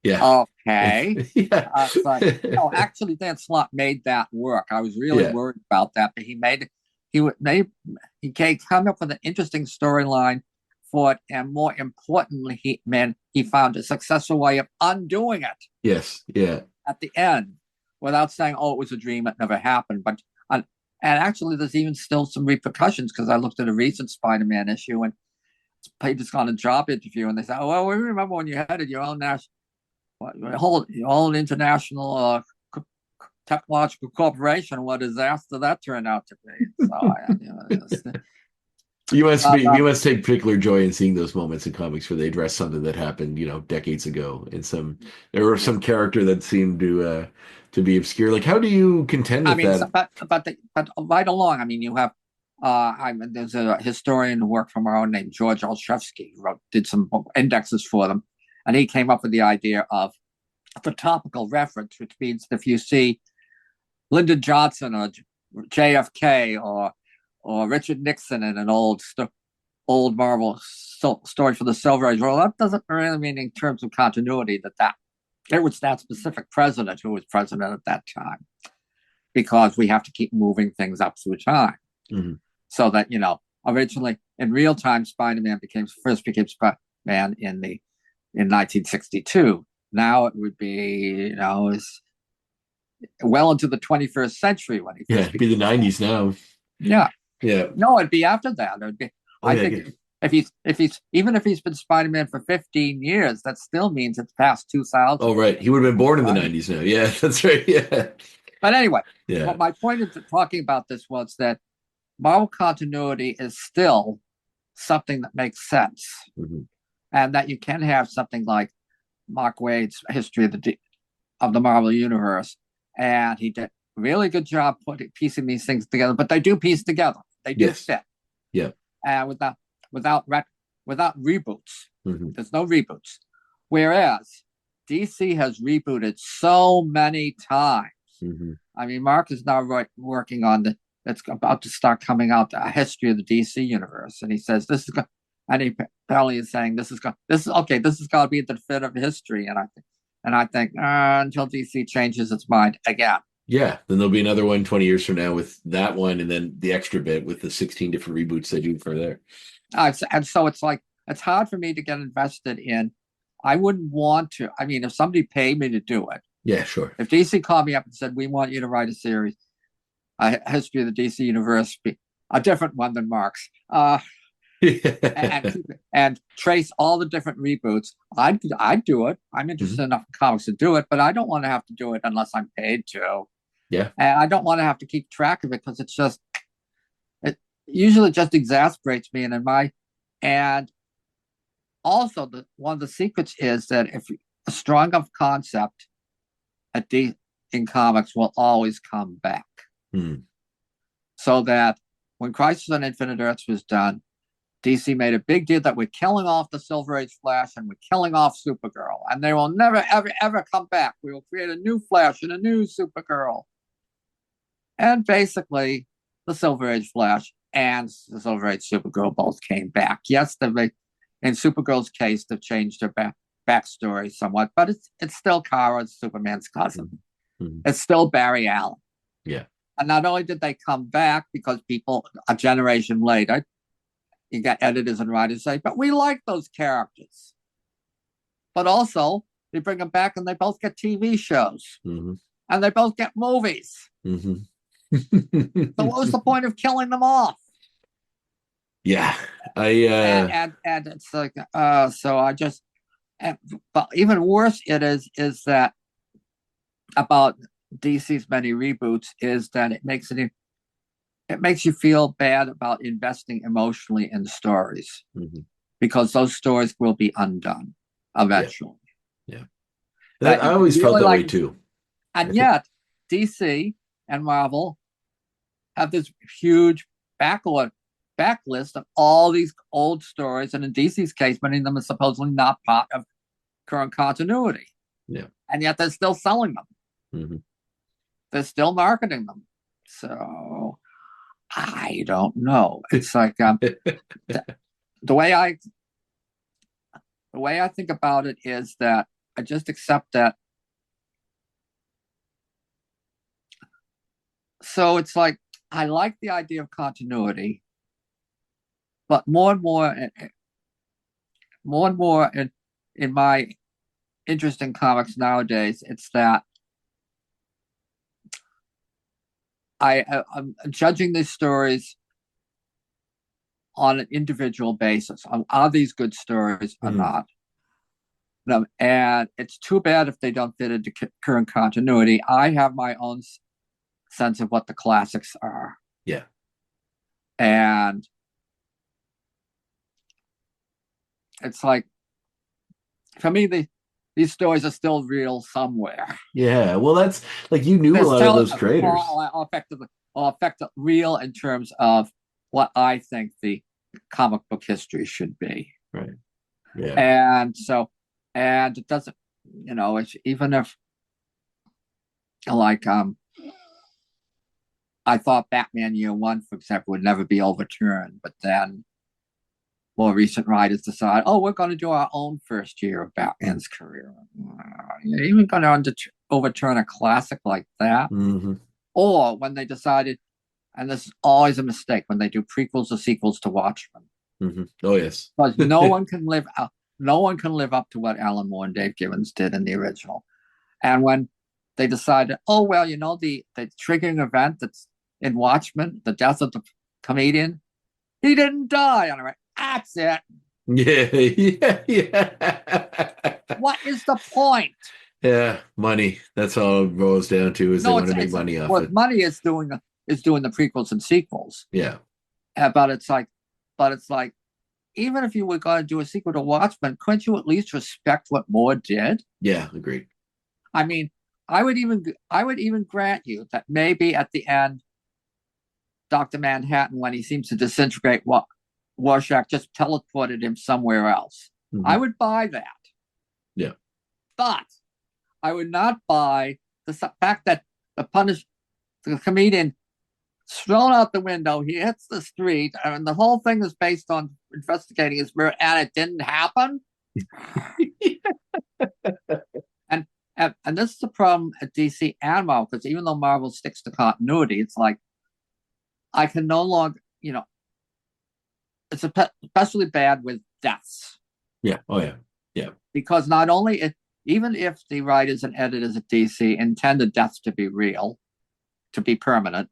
yeah. Okay. Yeah. Actually, Dan Slott made that work. I was really worried about that, but he came up with an interesting storyline for it, and more importantly, he found a successful way of undoing it. Yes. Yeah. At the end, without saying, "Oh, it was a dream; it never happened." But and actually, there's even still some repercussions because I looked at a recent Spider-Man issue, and he just got a job interview, and they said, "Oh, well, we remember when you headed your own international technological corporation. What disaster that turned out to be." So, You must take particular joy in seeing those moments in comics where they address something that happened, decades ago. And there were some character that seemed to be obscure. Like, how do you contend I with mean, that? but right along. I mean, you have there's a historian who worked from our own named George Olszewski, who did some indexes for them, and he came up with the idea of the topical reference, which means if you see Lyndon Johnson or JFK or Richard Nixon in an old Marvel story for the Silver Age, well, that doesn't really mean in terms of continuity that it was that specific president who was president at that time, because we have to keep moving things up through time. Mm-hmm. So that, originally in real time, Spider-Man first became Spider-Man in 1962. Now it would be, well into the 21st century when he it'd be the 90s now. Yeah. Yeah. No, it'd be after that. It'd be, Oh, I yeah, think if he's been Spider-Man for 15 years, that still means it's past 2000. Oh, right. He would have been born in the 90s now. Yeah, that's right. Yeah. But anyway, Yeah. my point of talking about this was that Marvel continuity is still something that makes sense, Mm-hmm. and that you can have something like Mark Waid's history of the Marvel Universe, and he did a really good job piecing these things together. But they do piece together; they do fit. Yeah. And without reboots, Mm-hmm. there's no reboots. Whereas DC has rebooted so many times. Mm-hmm. I mean, Mark is now working on that's about to start coming out, a history of the DC universe, and he says this is and he apparently is saying this is got to be the definitive history, and I think until DC changes its mind again. Yeah, then there'll be another one 20 years from now with that one, and then the extra bit with the 16 different reboots they do for there. And so it's like, it's hard for me to get invested in. I wouldn't want to. I mean, if somebody paid me to do it. Yeah, sure. If DC called me up and said, we want you to write a series, a history of the DC universe, a different one than Mark's, and trace all the different reboots, I'd do it. I'm interested enough in comics to do it, but I don't want to have to do it unless I'm paid to. Yeah. And I don't want to have to keep track of it, because it usually just exasperates me. And also one of the secrets is that if a strong enough concept in comics will always come back. So that when Crisis on Infinite Earths was done, DC made a big deal that we're killing off the Silver Age Flash and we're killing off Supergirl, and they will never, ever, ever come back. We will create a new Flash and a new Supergirl. And basically, the Silver Age Flash and the Silver Age Supergirl both came back. Yes, in Supergirl's case, they've changed her backstory somewhat, but it's still Kara, Superman's cousin. Mm-hmm. It's still Barry Allen. Yeah. And not only did they come back because people a generation later, you got editors and writers say, but we like those characters. But also, they bring them back and they both get TV shows. Mm-hmm. And they both get movies. Mm-hmm. So what was the point of killing them off? Yeah. And it's like, so I just, but even worse is that about DC's many reboots is that it makes you feel bad about investing emotionally in stories, because those stories will be undone eventually. Yeah. I always felt that way too. And yet DC and Marvel have this huge backlist of all these old stories, and in DC's case, many of them are supposedly not part of current continuity. Yeah. And yet they're still selling them. Mm-hmm. They're still marketing them. So I don't know. It's like the way I think about it is that I just accept that. So it's like, I like the idea of continuity, but more and more in my interest in comics nowadays, it's that I'm judging these stories on an individual basis. Are these good stories or not? And it's too bad if they don't fit into current continuity. I have my own sense of what the classics are. Yeah. And it's like, for me, these stories are still real somewhere. Yeah. Well, that's like you knew a They're lot of still those creators. all effective real in terms of what I think the comic book history should be. Right. Yeah. And it doesn't, it's even if like I thought Batman Year One, for example, would never be overturned, but then more recent writers decide, oh, we're going to do our own first year of Batman's career. You're even going to overturn a classic like that? Mm-hmm. Or when they decided, and this is always a mistake, when they do prequels or sequels to Watchmen. Mm-hmm. Oh, yes. Because no one can live up to what Alan Moore and Dave Gibbons did in the original. And when they decided, oh, well, the triggering event that's in Watchmen, the death of the comedian, he didn't die. And I'm like, that's it. Yeah. What is the point? Yeah, money. That's all it boils down to is they want to make money off it. Money is doing the prequels and sequels. Yeah. But it's like, even if you were going to do a sequel to Watchmen, couldn't you at least respect what Moore did? Yeah, agreed. I mean, I would even grant you that maybe at the end, Dr. Manhattan, when he seems to disintegrate, Rorschach just teleported him somewhere else. Mm-hmm. I would buy that. Yeah. But I would not buy the fact that the comedian is thrown out the window, he hits the street, and the whole thing is based on investigating his murder, and it didn't happen. And this is the problem at DC and Marvel, because even though Marvel sticks to continuity, it's like I can no longer, it's especially bad with deaths. Yeah. Oh, yeah. Yeah. Because not only even if the writers and editors at DC intended deaths to be real, to be permanent,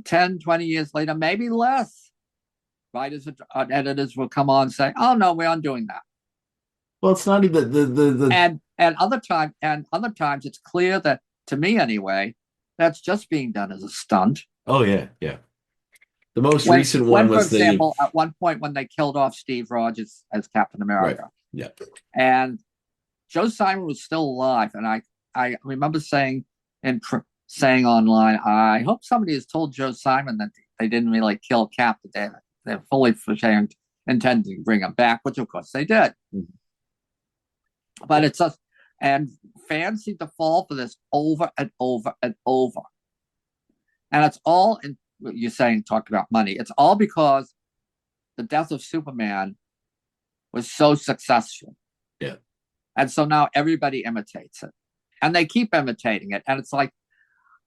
10, 20 years later, maybe less, writers and editors will come on and say, oh, no, we're undoing that. Well, it's not even the and other times it's clear that, to me anyway, that's just being done as a stunt. Oh, yeah. Yeah. The most recent one was, for example, at one point when they killed off Steve Rogers as Captain America. Right. Yeah. And Joe Simon was still alive. And I remember saying online, I hope somebody has told Joe Simon that they didn't really kill Cap, that they're fully intending to bring him back, which of course they did. Mm-hmm. But it's just, and fans seem to fall for this over and over and over. And it's all in, you're saying, talk about money. It's all because the death of Superman was so successful. Yeah. And so now everybody imitates it. And they keep imitating it. And it's like,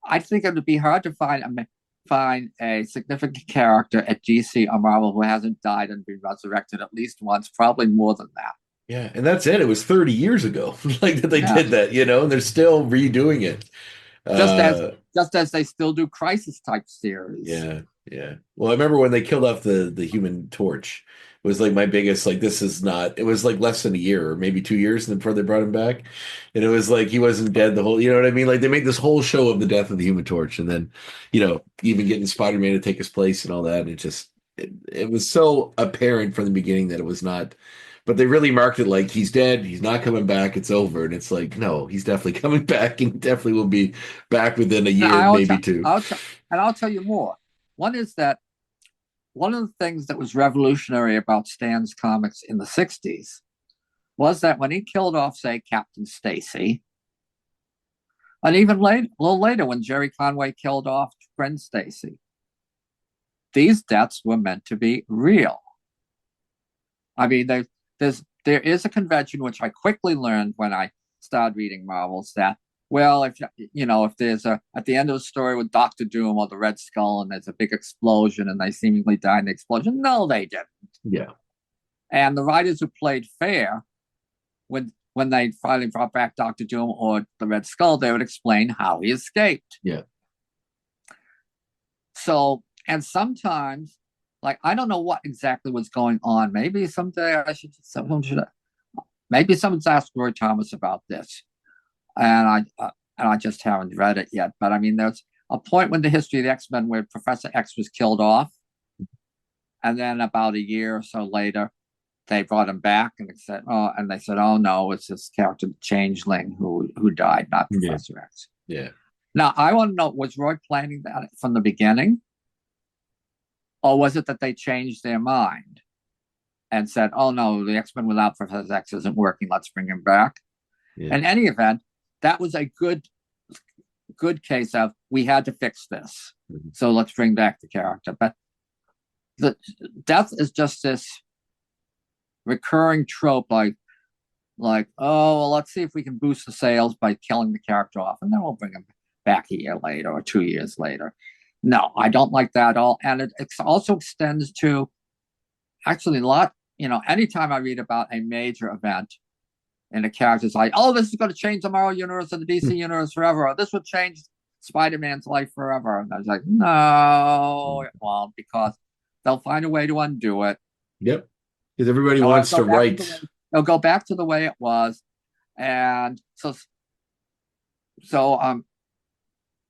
I think it would be hard to find a significant character at DC or Marvel who hasn't died and been resurrected at least once, probably more than that. Yeah, and that's it. It was 30 years ago, like that they did that, and they're still redoing it. Just as they still do crisis type series. Yeah, yeah. Well, I remember when they killed off the Human Torch. It was like my biggest, like, this is not. It was like less than a year or maybe 2 years before they brought him back, and it was like he wasn't dead the whole. You know what I mean? Like they make this whole show of the death of the Human Torch, and then even getting Spider-Man to take his place and all that. And it was so apparent from the beginning that it was not. But they really marked it like he's dead, he's not coming back, it's over. And it's like, no, he's definitely coming back and definitely will be back within a year, maybe two. I'll tell you more. One is that one of the things that was revolutionary about Stan's comics in the 60s was that when he killed off, say, Captain Stacy, and even a little later when Jerry Conway killed off Gwen Stacy, these deaths were meant to be real. I mean, there is a convention which I quickly learned when I started reading Marvels that, well, if there's at the end of the story with Doctor Doom or the Red Skull and there's a big explosion and they seemingly die in the explosion, no, they didn't. Yeah. And the writers who played fair, when they finally brought back Doctor Doom or the Red Skull, they would explain how he escaped. Yeah. So, and sometimes, like, I don't know what exactly was going on. Maybe someday maybe someone's asked Roy Thomas about this, and I just haven't read it yet. But I mean, there's a point when the history of the X-Men where Professor X was killed off, And then about a year or so later, they brought him back and they said, oh no, it's this character Changeling who died, not Professor X. Yeah. Now I want to know, was Roy planning that from the beginning? Or was it that they changed their mind and said, oh no, the X-Men without Professor X isn't working, let's bring him back? Yeah. In any event, that was a good case of, we had to fix this. Mm-hmm. So let's bring back the character. But the death is just this recurring trope, like, oh, well, let's see if we can boost the sales by killing the character off, and then we'll bring him back a year later or 2 years later. No, I don't like that at all. And it also extends to actually a lot, anytime I read about a major event and a character's like, oh, this is going to change the Marvel universe and the DC universe forever, or this would change Spider-Man's life forever. And I was like, no, it won't, because they'll find a way to undo it. Yep. Because everybody wants to write. They'll go back to the way it was. And so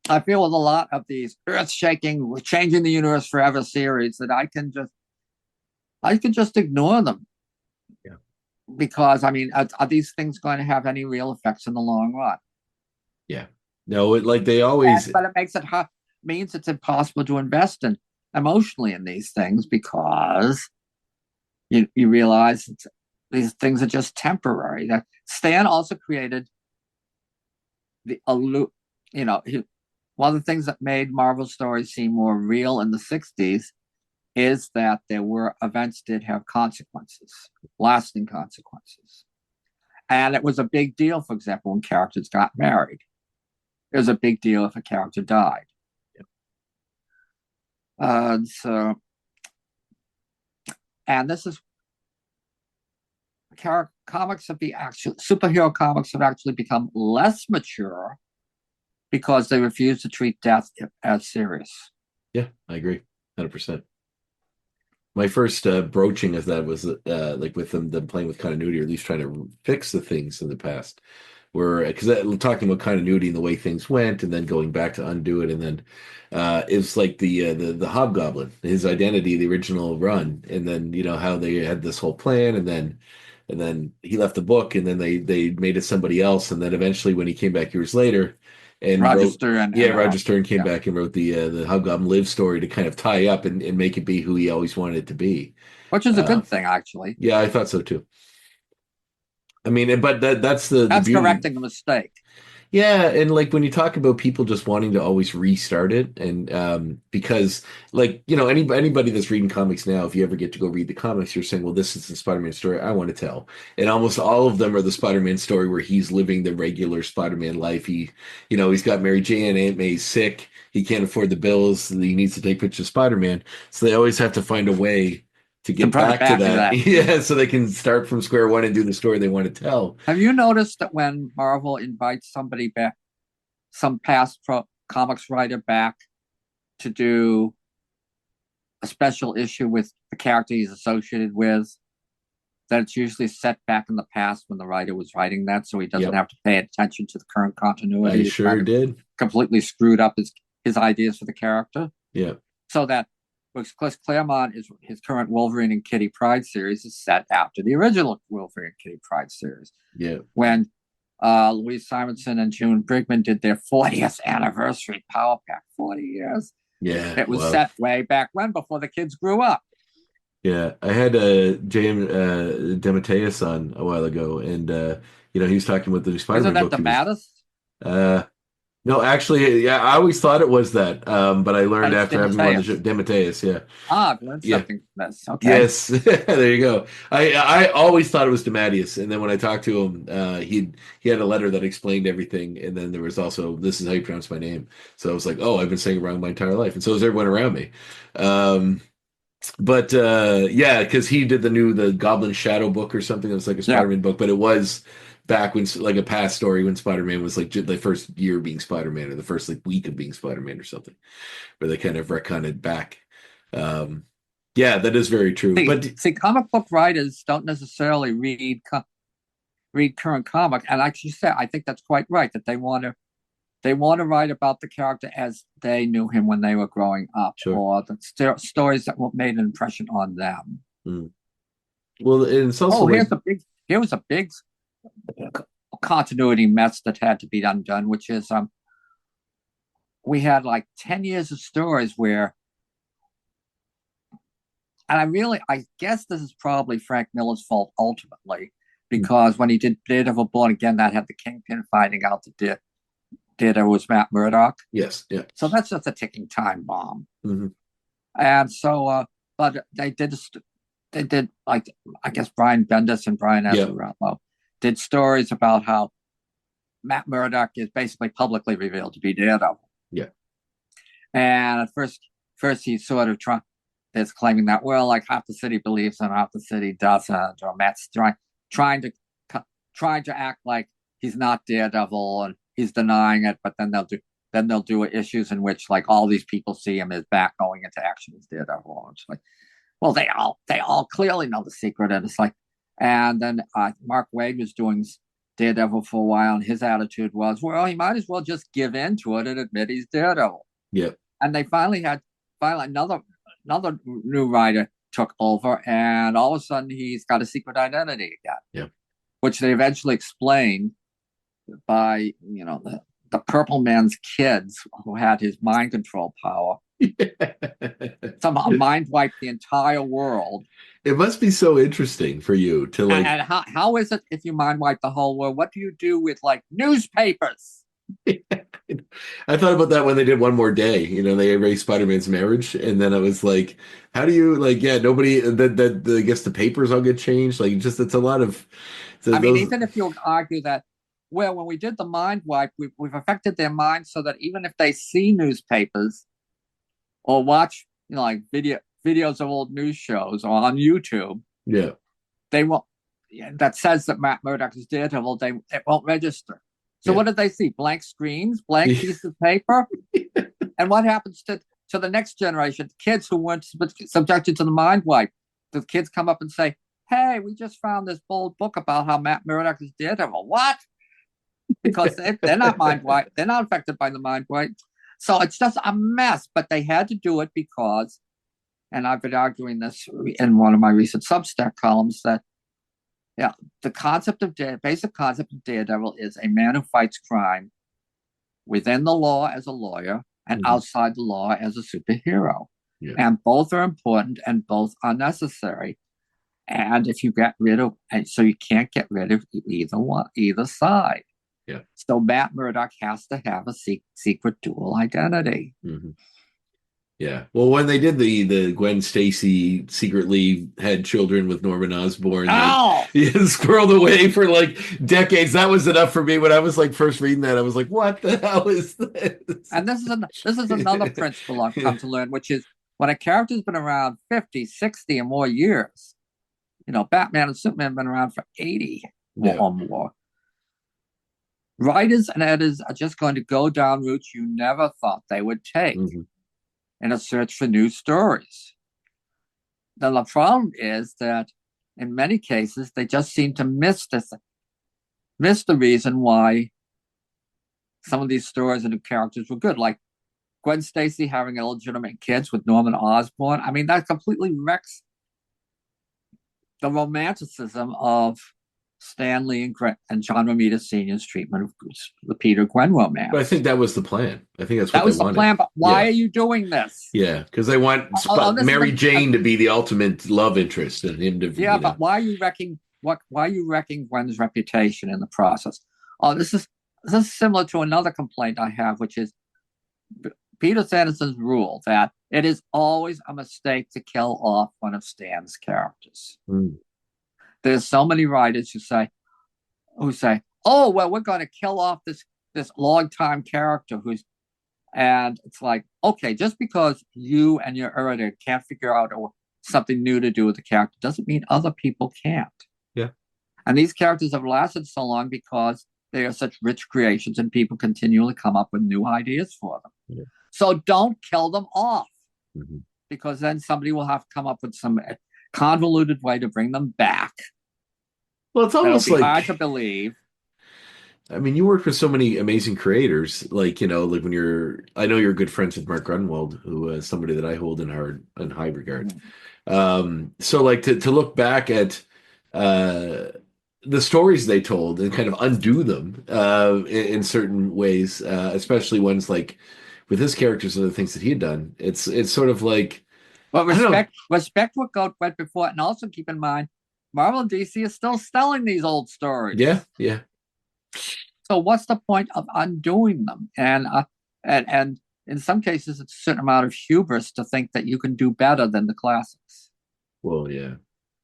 I feel with a lot of these earth-shaking, we're changing the universe forever series that I can just ignore them. Yeah. Because, are these things going to have any real effects in the long run? Yeah. No, they always... But it makes it hard, means it's impossible to invest in emotionally in these things, because you realize these things are just temporary. That Stan also created one of the things that made Marvel stories seem more real in the 60s is that events did have consequences, lasting consequences. And it was a big deal, for example, when characters got married. It was a big deal if a character died. And this is superhero comics have actually become less mature because they refuse to treat death as serious. Yeah, I agree, 100%. My first broaching of that was with them playing with continuity, or at least trying to fix the things in the past. Because talking about continuity and the way things went, and then going back to undo it, and then it was like the Hobgoblin, his identity, the original run, and then how they had this whole plan, and then he left the book, and then they made it somebody else, and then eventually when he came back years later, and Roger Stern came back and wrote the Hobgoblin Live story to kind of tie up and make it be who he always wanted it to be, which is a good thing, actually. Yeah, I thought so too. But that's correcting the mistake. Yeah, and when you talk about people just wanting to always restart it, and because anybody that's reading comics now, if you ever get to go read the comics, you're saying, well, this is the Spider-Man story I want to tell, and almost all of them are the Spider-Man story where he's living the regular Spider-Man life. He's got Mary Jane, Aunt May's sick, he can't afford the bills, he needs to take pictures of Spider-Man, so they always have to find a way to get back to that. Yeah, so they can start from square one and do the story they want to tell. Have you noticed that when Marvel invites somebody back, some past comics writer back, to do a special issue with the character he's associated with, that it's usually set back in the past when the writer was writing that, so he doesn't have to pay attention to the current continuity? I sure did. Completely screwed up his ideas for the character. Yeah. So that because Claremont is his current Wolverine and Kitty Pryde series is set after the original Wolverine and Kitty Pryde series. Yeah. When Louise Simonson and June Brigman did their 40th anniversary Power Pack, 40 years. Yeah. It was set way back when, before the kids grew up. Yeah. I had James DeMatteis on a while ago, and he was talking about the new Spider-Man book. Isn't that DeMatteis? No, actually, yeah, I always thought it was that, but I learned after having one of the DeMatteis, yeah. I've learned something from this. Okay. Yes, there you go. I always thought it was DeMatteis, and then when I talked to him, he had a letter that explained everything, and then there was also, this is how you pronounce my name. So I was like, oh, I've been saying it wrong my entire life, and so has everyone around me. But because he did the Goblin Shadow book or something that was like a Spider-Man book, but it was back when, like, a past story when Spider-Man was like the first year being Spider-Man, or the first week of being Spider-Man or something, where they kind of retconned back. Yeah, that is very true. But comic book writers don't necessarily read current comic, and like you said, I think that's quite right, that they want to they want to write about the character as they knew him when they were growing up, Sure. or the stories that made an impression on them. Well, and it's also here was a big continuity mess that had to be undone, which is we had like 10 years of stories where, and I guess this is probably Frank Miller's fault ultimately, because when he did Daredevil Born Again, that had the Kingpin finding out that Daredevil was Matt Murdock. Yes, yeah. So that's just a ticking time bomb. Mm-hmm. And so, but they did like, I guess Brian Bendis and Brian Azzarello did stories about how Matt Murdock is basically publicly revealed to be Daredevil. Yeah. And at first he's sort of is claiming that, well, like half the city believes and half the city doesn't, or Matt's trying to act like he's not Daredevil and he's denying it, but then they'll do issues in which like all these people see him as back going into action as Daredevil. It's like, well, they all clearly know the secret, and it's like, and then Mark Waid was doing Daredevil for a while, and his attitude was, well, he might as well just give in to it and admit he's Daredevil. Yeah. And they finally another new writer took over, and all of a sudden he's got a secret identity again. Yeah. Which they eventually explained by, the Purple Man's kids who had his mind control power. Somehow mind wiped the entire world. It must be so interesting for you to like. And how is it if you mind wipe the whole world? What do you do with like newspapers? I thought about that when they did One More Day. They erased Spider-Man's marriage, and then I was like, how do you nobody that I guess the papers all get changed. Like, just it's a lot of. Even if you argue that, well, when we did the mind wipe, we've affected their minds so that even if they see newspapers or watch, like videos of old news shows or on YouTube, they won't. That says that Matt Murdock is Daredevil. It won't register. So what did they see? Blank screens, blank pieces of paper, and what happens to the next generation? The kids who weren't subjected to the mind wipe. The kids come up and say, "Hey, we just found this bold book about how Matt Murdock is Daredevil." What? Because they're not mind wipe. They're not affected by the mind wipe. So it's just a mess. But they had to do it because, and I've been arguing this in one of my recent Substack columns, that the basic concept of Daredevil is a man who fights crime within the law as a lawyer and outside the law as a superhero. Yeah. And both are important and both are necessary. And if you get rid of, and so you can't get rid of either side. Yeah. So Matt Murdock has to have a secret dual identity. Mm-hmm. Yeah. Well, when they did the Gwen Stacy secretly had children with Norman Osborn, squirreled away for like decades. That was enough for me. When I was like first reading that, I was like, "What the hell is this?" And this is another principle I've come to learn, which is when a character's been around 50, 60 or more years. Batman and Superman have been around for 80 or more. Writers and editors are just going to go down routes you never thought they would take in a search for new stories. Then the problem is that in many cases, they just seem to miss the reason why some of these stories and the characters were good. Like Gwen Stacy having illegitimate kids with Norman Osborn. That completely wrecks the romanticism of Stan Lee and John Romita Sr.'s treatment of the Peter Gwen romance. But I think that was the plan. I think that's what that was they the plan. But why are you doing this? Yeah, because they want Mary Jane to be the ultimate love interest, and him to. Yeah, but why are you wrecking? Why are you wrecking Gwen's reputation in the process? Oh, this is similar to another complaint I have, which is Peter Sanderson's rule that it is always a mistake to kill off one of Stan's characters. There's so many writers who say, "Oh, well, we're going to kill off this long-time character and it's like, okay, just because you and your editor can't figure out something new to do with the character doesn't mean other people can't." Yeah. And these characters have lasted so long because they are such rich creations and people continually come up with new ideas for them. Yeah. So don't kill them off because then somebody will have to come up with some convoluted way to bring them back. Well, it's almost like hard to believe. I mean, you worked with so many amazing creators, like, like I know you're good friends with Mark Grunwald, who is somebody that I hold in high regard. So like to look back at the stories they told and kind of undo them in certain ways, especially ones like with his characters and the things that he had done. It's sort of like, But I don't know. respect what went before it, and also keep in mind, Marvel and DC is still selling these old stories. Yeah, yeah. So what's the point of undoing them? And in some cases, it's a certain amount of hubris to think that you can do better than the classics. Well, yeah.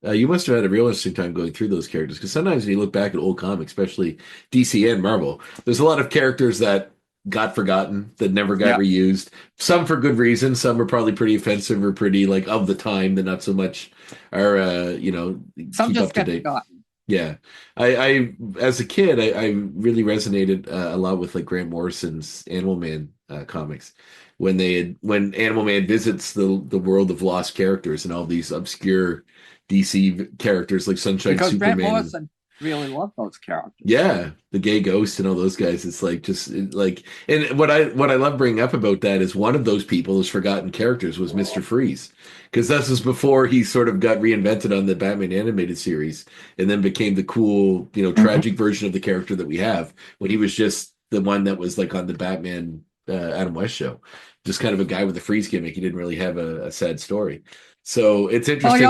You must have had a real interesting time going through those characters because sometimes when you look back at old comics, especially DC and Marvel, there's a lot of characters that got forgotten, that never got reused. Some for good reason, some are probably pretty offensive or pretty like of the time that not so much are Some keep just up to get date. forgotten. Yeah, I as a kid, I really resonated a lot with like Grant Morrison's Animal Man comics when Animal Man visits the world of lost characters and all these obscure DC characters like Sunshine Because Grant Superman. Morrison really loved those characters. Yeah, the gay ghost and all those guys. It's like and what I love bringing up about that is one of those people, those forgotten characters, was Mr. Freeze, because this was before he sort of got reinvented on the Batman animated series, and then became the cool, tragic version of the character that we have. When he was just the one that was like on the Batman Adam West show, just kind of a guy with a freeze gimmick. He didn't really have a sad story. So it's Oh, interesting. he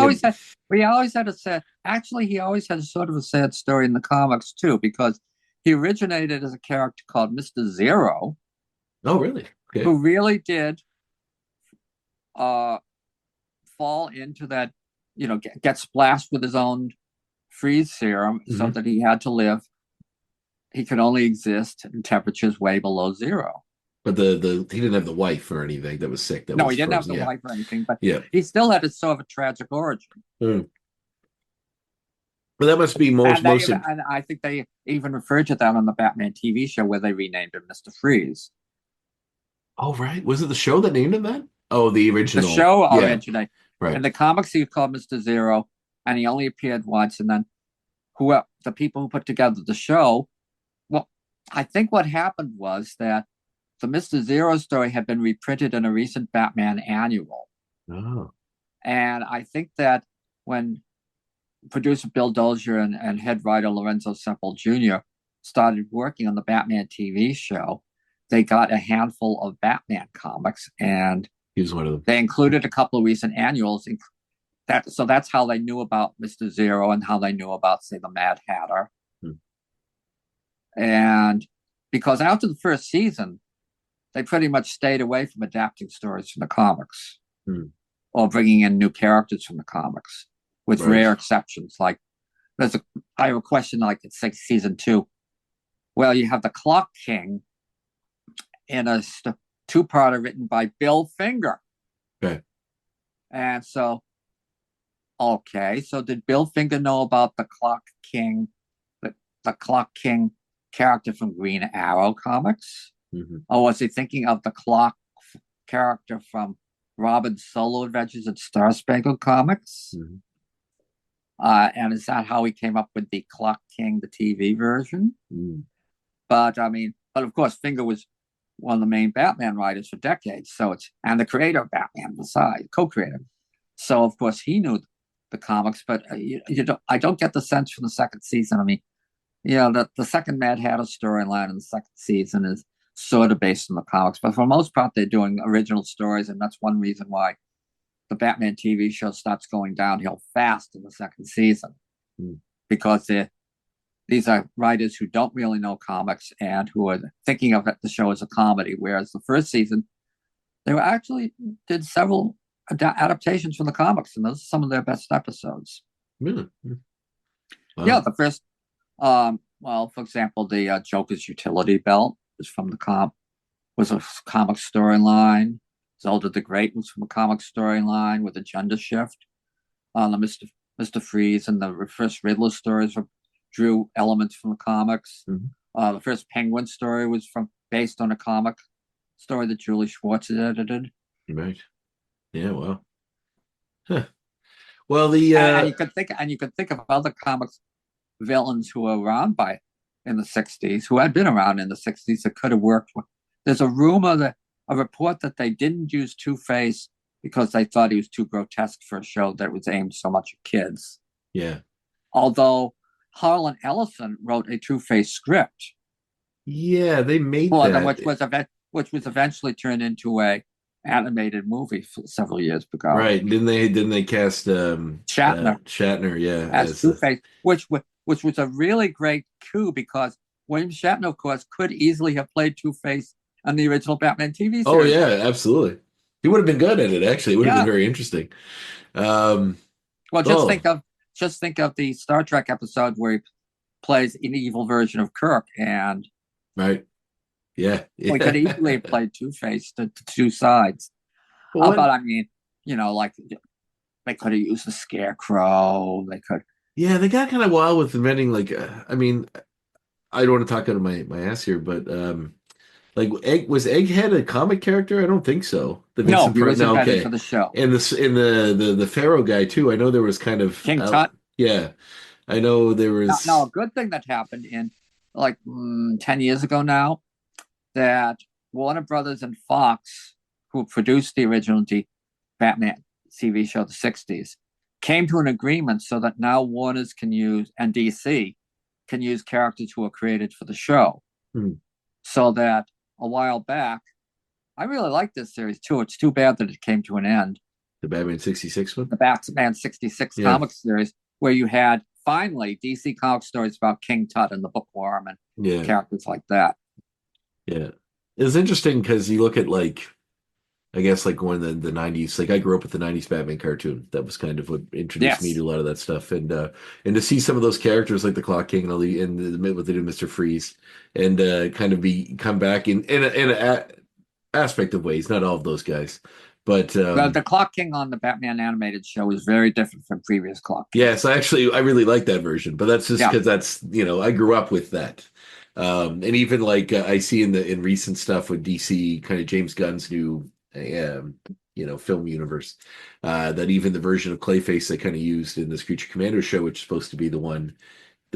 always had a sad. Actually, he always had sort of a sad story in the comics too, because he originated as a character called Mr. Zero. Oh, really? Okay. Who really did fall into that, get splashed with his own freeze serum, so that he had to live. He could only exist in temperatures way below zero. But he didn't have the wife or anything that was sick. He didn't have the wife or anything, but yeah, he still had a sort of a tragic origin. Well, that must be most. And I think they even referred to that on the Batman TV show where they renamed him Mr. Freeze. Oh, right. Was it the show that named him that? Oh, the original. The show originated. Right. In the comics, he was called Mr. Zero, and he only appeared once. And then the people who put together the show, well, I think what happened was that the Mr. Zero story had been reprinted in a recent Batman annual. Oh. And I think that when producer Bill Dozier and head writer Lorenzo Semple Jr. started working on the Batman TV show, they got a handful of Batman comics, and he was one of them. They included a couple of recent annuals. So that's how they knew about Mr. Zero and how they knew about, say, the Mad Hatter. And because after the first season, they pretty much stayed away from adapting stories from the comics or bringing in new characters from the comics, with rare exceptions. Like, I have a question, like it's like season 2. Well, you have the Clock King in a two-parter written by Bill Finger. Okay. And so did Bill Finger know about the Clock King, the Clock King character from Green Arrow comics? Or was he thinking of the Clock character from Robin's solo adventures in Star Spangled Comics? And is that how he came up with the Clock King, the TV version? But of course, Finger was one of the main Batman writers for decades. And the creator of Batman, besides co-creator. So of course he knew the comics, but I don't get the sense from the second season. The second Mad Hatter storyline in the second season is sort of based on the comics, but for the most part, they're doing original stories, and that's one reason why the Batman TV show starts going downhill fast in the second season, because these are writers who don't really know comics and who are thinking of the show as a comedy, whereas the first season, they did several adaptations from the comics, and those are some of their best episodes. Really? Wow. Yeah, the first, for example, the Joker's utility belt was from was a comic storyline. Zelda the Great was from a comic storyline with a gender shift. The Mr. Freeze and the first Riddler stories drew elements from the comics. The first Penguin story was based on a comic story that Julie Schwartz had edited. Right. Yeah. Well. Huh. Well, and you could think of other comics villains who were around in the 60s, who had been around in the 60s that could have worked with. There's a report that they didn't use Two-Face because they thought he was too grotesque for a show that was aimed so much at kids. Yeah. Although Harlan Ellison wrote a Two-Face script. Yeah, they made that. Which was eventually turned into a animated movie several years ago. Right. Didn't they cast Shatner? Shatner, yeah. As Two-Face, which was a really great coup because William Shatner, of course, could easily have played Two-Face on the original Batman TV series. Oh, yeah, absolutely. He would have been good at it, actually. It would have been very interesting. Just think of the Star Trek episode where he plays an evil version of Kirk, and right. Yeah. we could easily have played Two-Face to two sides. But I mean, like they could have used the Scarecrow. They could. Yeah, they got kind of wild with inventing, like, I mean, I don't want to talk out of my ass here, but like, was Egghead a comic character? I don't think so. No, he was invented for the show. And the Pharaoh guy too. I know there was kind of King Tut. Yeah, I know there was. Now, a good thing that happened in like 10 years ago now, that Warner Brothers and Fox, who produced the original Batman TV show, the 60s, came to an agreement so that now Warner's can use, and DC can use characters who are created for the show. So that a while back, I really liked this series too. It's too bad that it came to an end. The Batman 66 one? The Batman 66 comic series, where you had finally DC comic stories about King Tut and the Bookworm and characters like that. Yeah. It's interesting because you look at, like, I guess, like, one of the 90s, like, I grew up with the 90s Batman cartoon. That was kind of what introduced me to a lot of that stuff. And to see some of those characters like the Clock King and all what they did Mr. Freeze, and kind of come back in an aspect of ways, not all of those guys. But the Clock King on the Batman animated show is very different from previous Clock King. Yes, actually, I really like that version, but that's just because that's, I grew up with that. And even like I see in recent stuff with DC, kind of James Gunn's new film universe, that even the version of Clayface they kind of used in this Creature Commander show, which is supposed to be the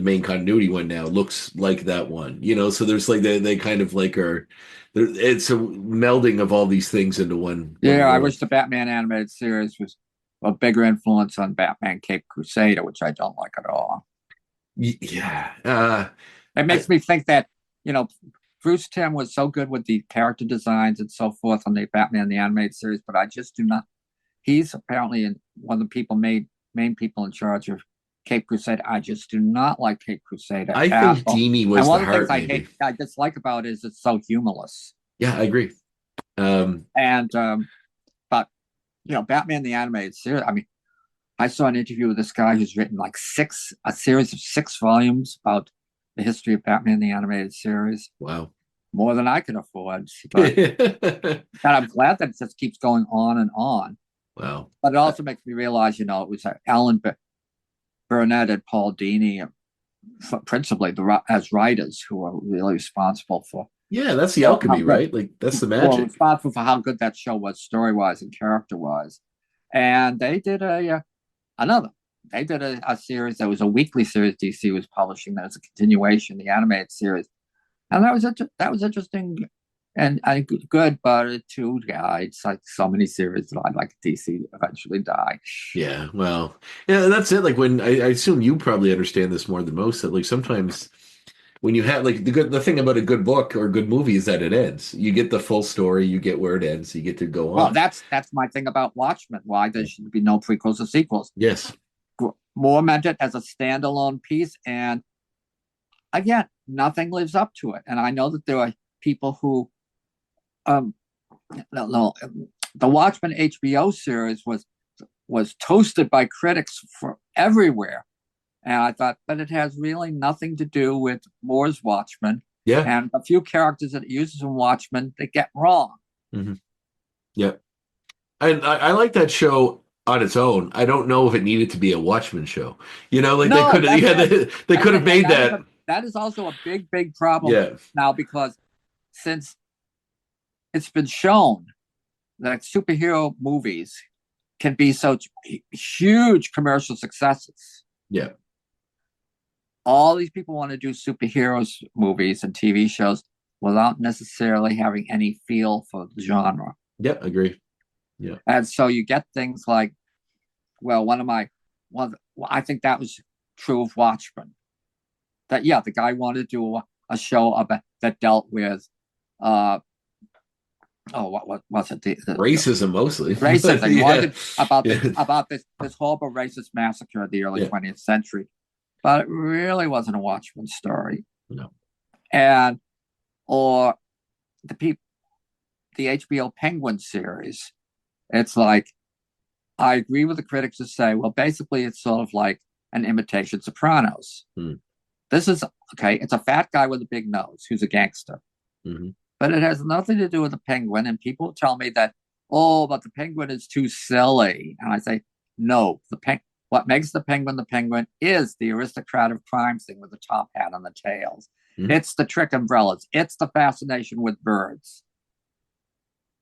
main continuity one now, looks like that one. So there's like they kind of like it's a melding of all these things into one. Yeah, I wish the Batman animated series was a bigger influence on Batman Cape Crusader, which I don't like at all. Yeah. It makes me think that, Bruce Timm was so good with the character designs and so forth on the Batman the animated series, but I just do not. He's apparently one of the main people in charge of Cape Crusader. I just do not like Cape Crusader. I think Dini was the heart. One of the things I dislike about it is it's so humorless. Yeah, I agree. But Batman the animated series. I mean, I saw an interview with this guy who's written like a series of 6 volumes about the history of Batman the animated series. Wow. More than I can afford. But, and I'm glad that it just keeps going on and on. Wow. But it also makes me realize, it was Alan Burnett and Paul Dini, principally as writers, who are really responsible for. Yeah, that's the alchemy, right? Like, that's the magic. Well, responsible for how good that show was, story-wise and character-wise. And they did a series that was a weekly series DC was publishing that was a continuation, the animated series. And that was interesting and good, but it's like so many series that I'd like DC to eventually die. Yeah, well, yeah, that's it. Like, when I assume you probably understand this more than most, that like sometimes when you have like the thing about a good book or a good movie is that it ends. You get the full story, you get where it ends, you get to go on. Well, that's my thing about Watchmen. Why there should be no prequels or sequels. Yes. Moore meant it as a standalone piece, and again, nothing lives up to it. And I know that there are people who, the Watchmen HBO series was toasted by critics for everywhere, and I thought, but it has really nothing to do with Moore's Watchmen. Yeah, and a few characters that it uses in Watchmen they get wrong. Mm-hmm. Yeah, and I like that show on its own. I don't know if it needed to be a Watchmen show. They could have made that. That is also a big problem now, because since it's been shown that superhero movies can be such huge commercial successes. Yeah. all these people want to do superheroes movies and TV shows without necessarily having any feel for the genre. Yeah, agree. Yeah. And so you get things like, well, I think that was true of Watchmen. That, yeah, the guy wanted to do a show about that dealt with, what was it? The Racism mostly. Racism. He Yeah. wanted about Yeah. this horrible racist massacre of the early 20th century, but it really wasn't a Watchmen story. No. And or the HBO Penguin series. It's like, I agree with the critics to say, well, basically, it's sort of like an imitation Sopranos. This is okay. It's a fat guy with a big nose who's a gangster. But it has nothing to do with the Penguin. And people tell me that, oh, but the Penguin is too silly. And I say, no, what makes the Penguin is the aristocrat of crime scene with the top hat and the tails. It's the trick umbrellas. It's the fascination with birds.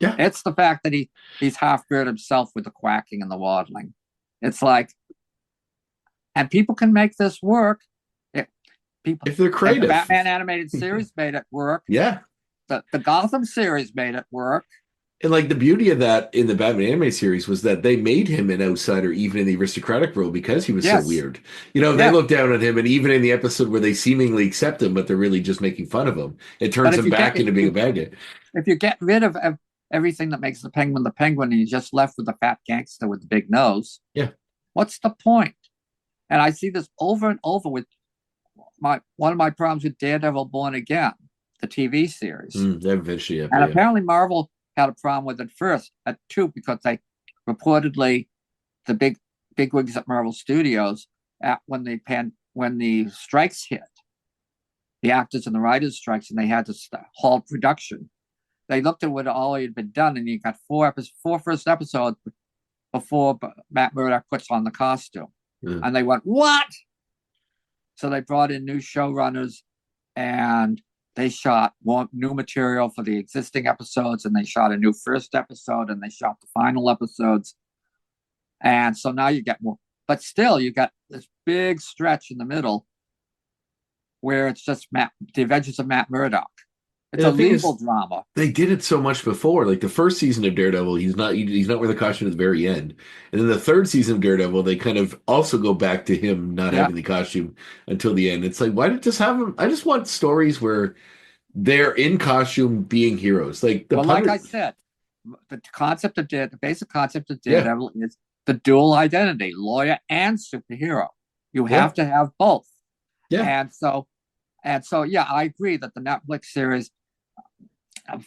Yeah. It's the fact that he's half bird himself with the quacking and the waddling. It's like, and people can make this work. If they're creative. The Batman animated series made it work. Yeah. The Gotham series made it work. And like the beauty of that in the Batman anime series was that they made him an outsider even in the aristocratic world because he was so weird. They look down on him, and even in the episode where they seemingly accept him, but they're really just making fun of him, it turns him back into being a bad guy. If you get rid of everything that makes the Penguin, and you're just left with the fat gangster with the big nose, what's the point? And I see this over and over with one of my problems with Daredevil Born Again, the TV series. Eventually, and apparently Marvel had a problem with it first, because they reportedly, the big wigs at Marvel Studios, when the strikes hit, the actors and the writers strikes, and they had to halt production. They looked at what all had been done, and you got four first episodes before Matt Murdock puts on the costume. And they went, what? So they brought in new showrunners, and they shot more new material for the existing episodes, and they shot a new first episode, and they shot the final episodes. And so now you get more. But still, you got this big stretch in the middle where it's just the Adventures of Matt Murdock. It's a legal drama. They did it so much before. Like the first season of Daredevil, he's not wearing the costume at the very end. And then the third season of Daredevil, they kind of also go back to him not having the costume until the end. It's like, why did just have him? I just want stories where they're in costume being heroes. Like I said, the basic concept of Daredevil is the dual identity, lawyer and superhero. You have to have both. Yeah. And so, I agree that the Netflix series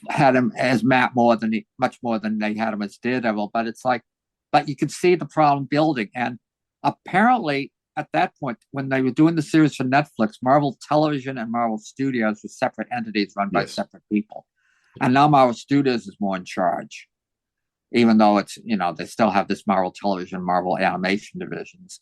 had him as Matt much more than they had him as Daredevil. But it's like, but you can see the problem building. And apparently at that point, when they were doing the series for Netflix, Marvel Television and Marvel Studios were separate entities run by separate people. And now Marvel Studios is more in charge, even though it's, they still have this Marvel Television, Marvel Animation divisions.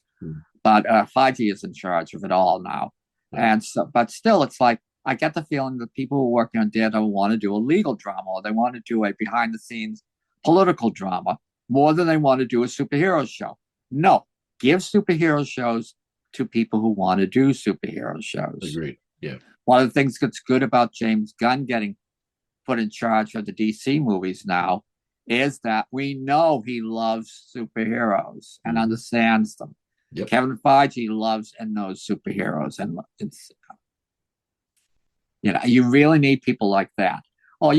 But Feige is in charge of it all now. And so, but still, it's like, I get the feeling that people who are working on Daredevil want to do a legal drama, or they want to do a behind the scenes political drama more than they want to do a superhero show. No, give superhero shows to people who want to do superhero shows. Agreed. Yeah. One of the things that's good about James Gunn getting put in charge of the DC movies now is that we know he loves superheroes and understands them. Yep. Kevin Feige loves and knows superheroes, and it's, you really need people like that. Or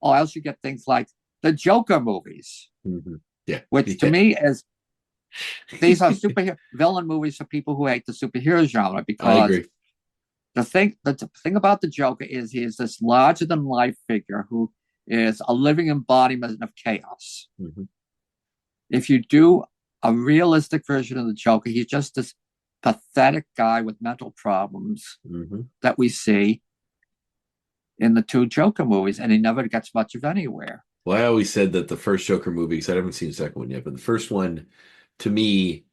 else you get things like the Joker movies, which to me is, these are superhero villain movies for people who hate the superhero genre, because the thing about the Joker is he is this larger than life figure who is a living embodiment of chaos. If you do a realistic version of the Joker, he's just this pathetic guy with mental problems that we see in the two Joker movies, and he never gets much of anywhere. Well, I always said that the first Joker movie, because I haven't seen the second one yet, but the first one, to me,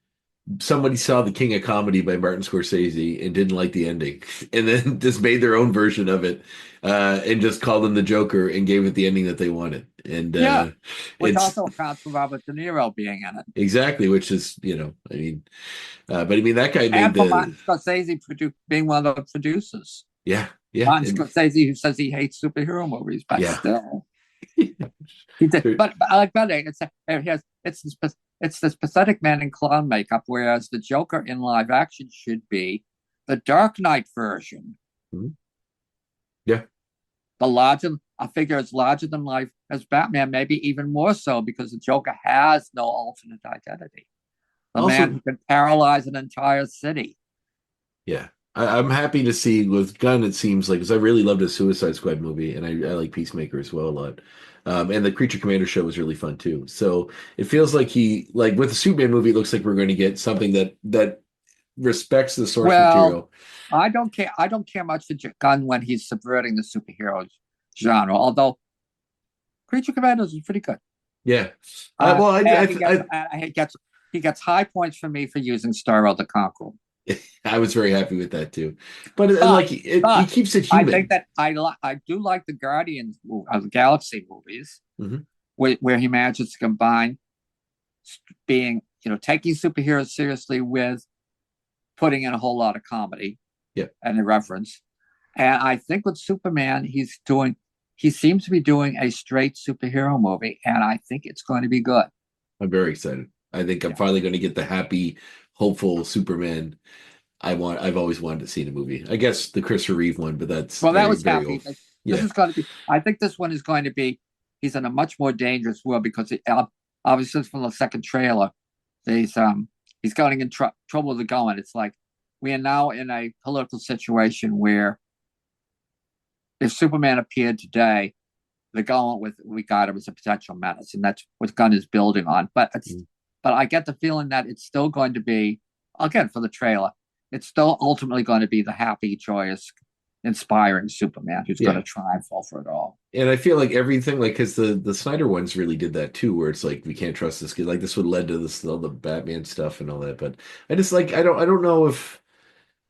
somebody saw The King of Comedy by Martin Scorsese and didn't like the ending, and then just made their own version of it, and just called him the Joker and gave it the ending that they wanted. And Yeah, which it's also accounts for Robert De Niro being in it. exactly, which is, I mean, but I mean, that guy made And for the, Martin Scorsese being one of the producers. yeah, yeah, Martin Scorsese, who says he hates superhero movies, but yeah. still. He did. But I like better. It's this pathetic man in clown makeup, whereas the Joker in live action should be the Dark Knight version. Mhm. Yeah. A figure as larger than life as Batman, maybe even more so, because the Joker has no alternate identity. The Also, man who can paralyze an entire city. yeah. I'm happy to see with Gunn, it seems like, because I really loved his Suicide Squad movie, and I like Peacemaker as well a lot. And the Creature Commander show was really fun too. So it feels like with the Superman movie, it looks like we're going to get something that respects the source material. I don't care. I don't care much for Gunn when he's subverting the superhero genre. Although Creature Commandos is pretty good. Yeah. He gets high points from me for using Starro the Conqueror. I was very happy with that too, but he keeps it human. I think that I do like the Guardians of the Galaxy movies, mm-hmm. where he manages to combine being, taking superheroes seriously with putting in a whole lot of comedy, and irreverence. And I think with Superman, he seems to be doing a straight superhero movie, and I think it's going to be good. I'm very excited. I think I'm finally going to get the happy, hopeful Superman I've always wanted to see in a movie. I guess the Christopher Reeve one, but that was happy. Old. This is going to be. I think this one is going to be. He's in a much more dangerous world because obviously from the second trailer, he's going in trouble with the going. It's like we are now in a political situation where if Superman appeared today, the going with regard as a potential menace, and that's what Gunn is building on. But I get the feeling that it's still going to be, again, for the trailer, it's still ultimately going to be the happy, joyous, inspiring Superman who's going to triumph over it all. And I feel like everything, like, because the Snyder ones really did that too, where it's like we can't trust this kid. Like this would led to all the Batman stuff and all that. But I just I don't know if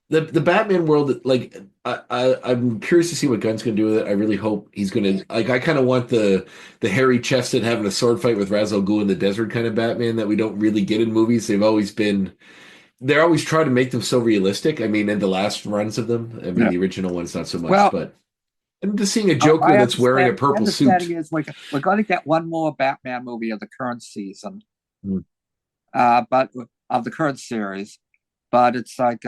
the Batman world, like I'm curious to see what Gunn's going to do with it. I really hope he's going to, like, I kind of want the hairy chested having a sword fight with Ra's al Ghul in the desert kind of Batman that we don't really get in movies. They're always trying to make them so realistic. I mean, in the last runs of them, the original one's not so much, but I'm just seeing a Joker that's wearing a purple suit. Is we're going to get one more Batman movie of the current season, but of the current series. But it's like,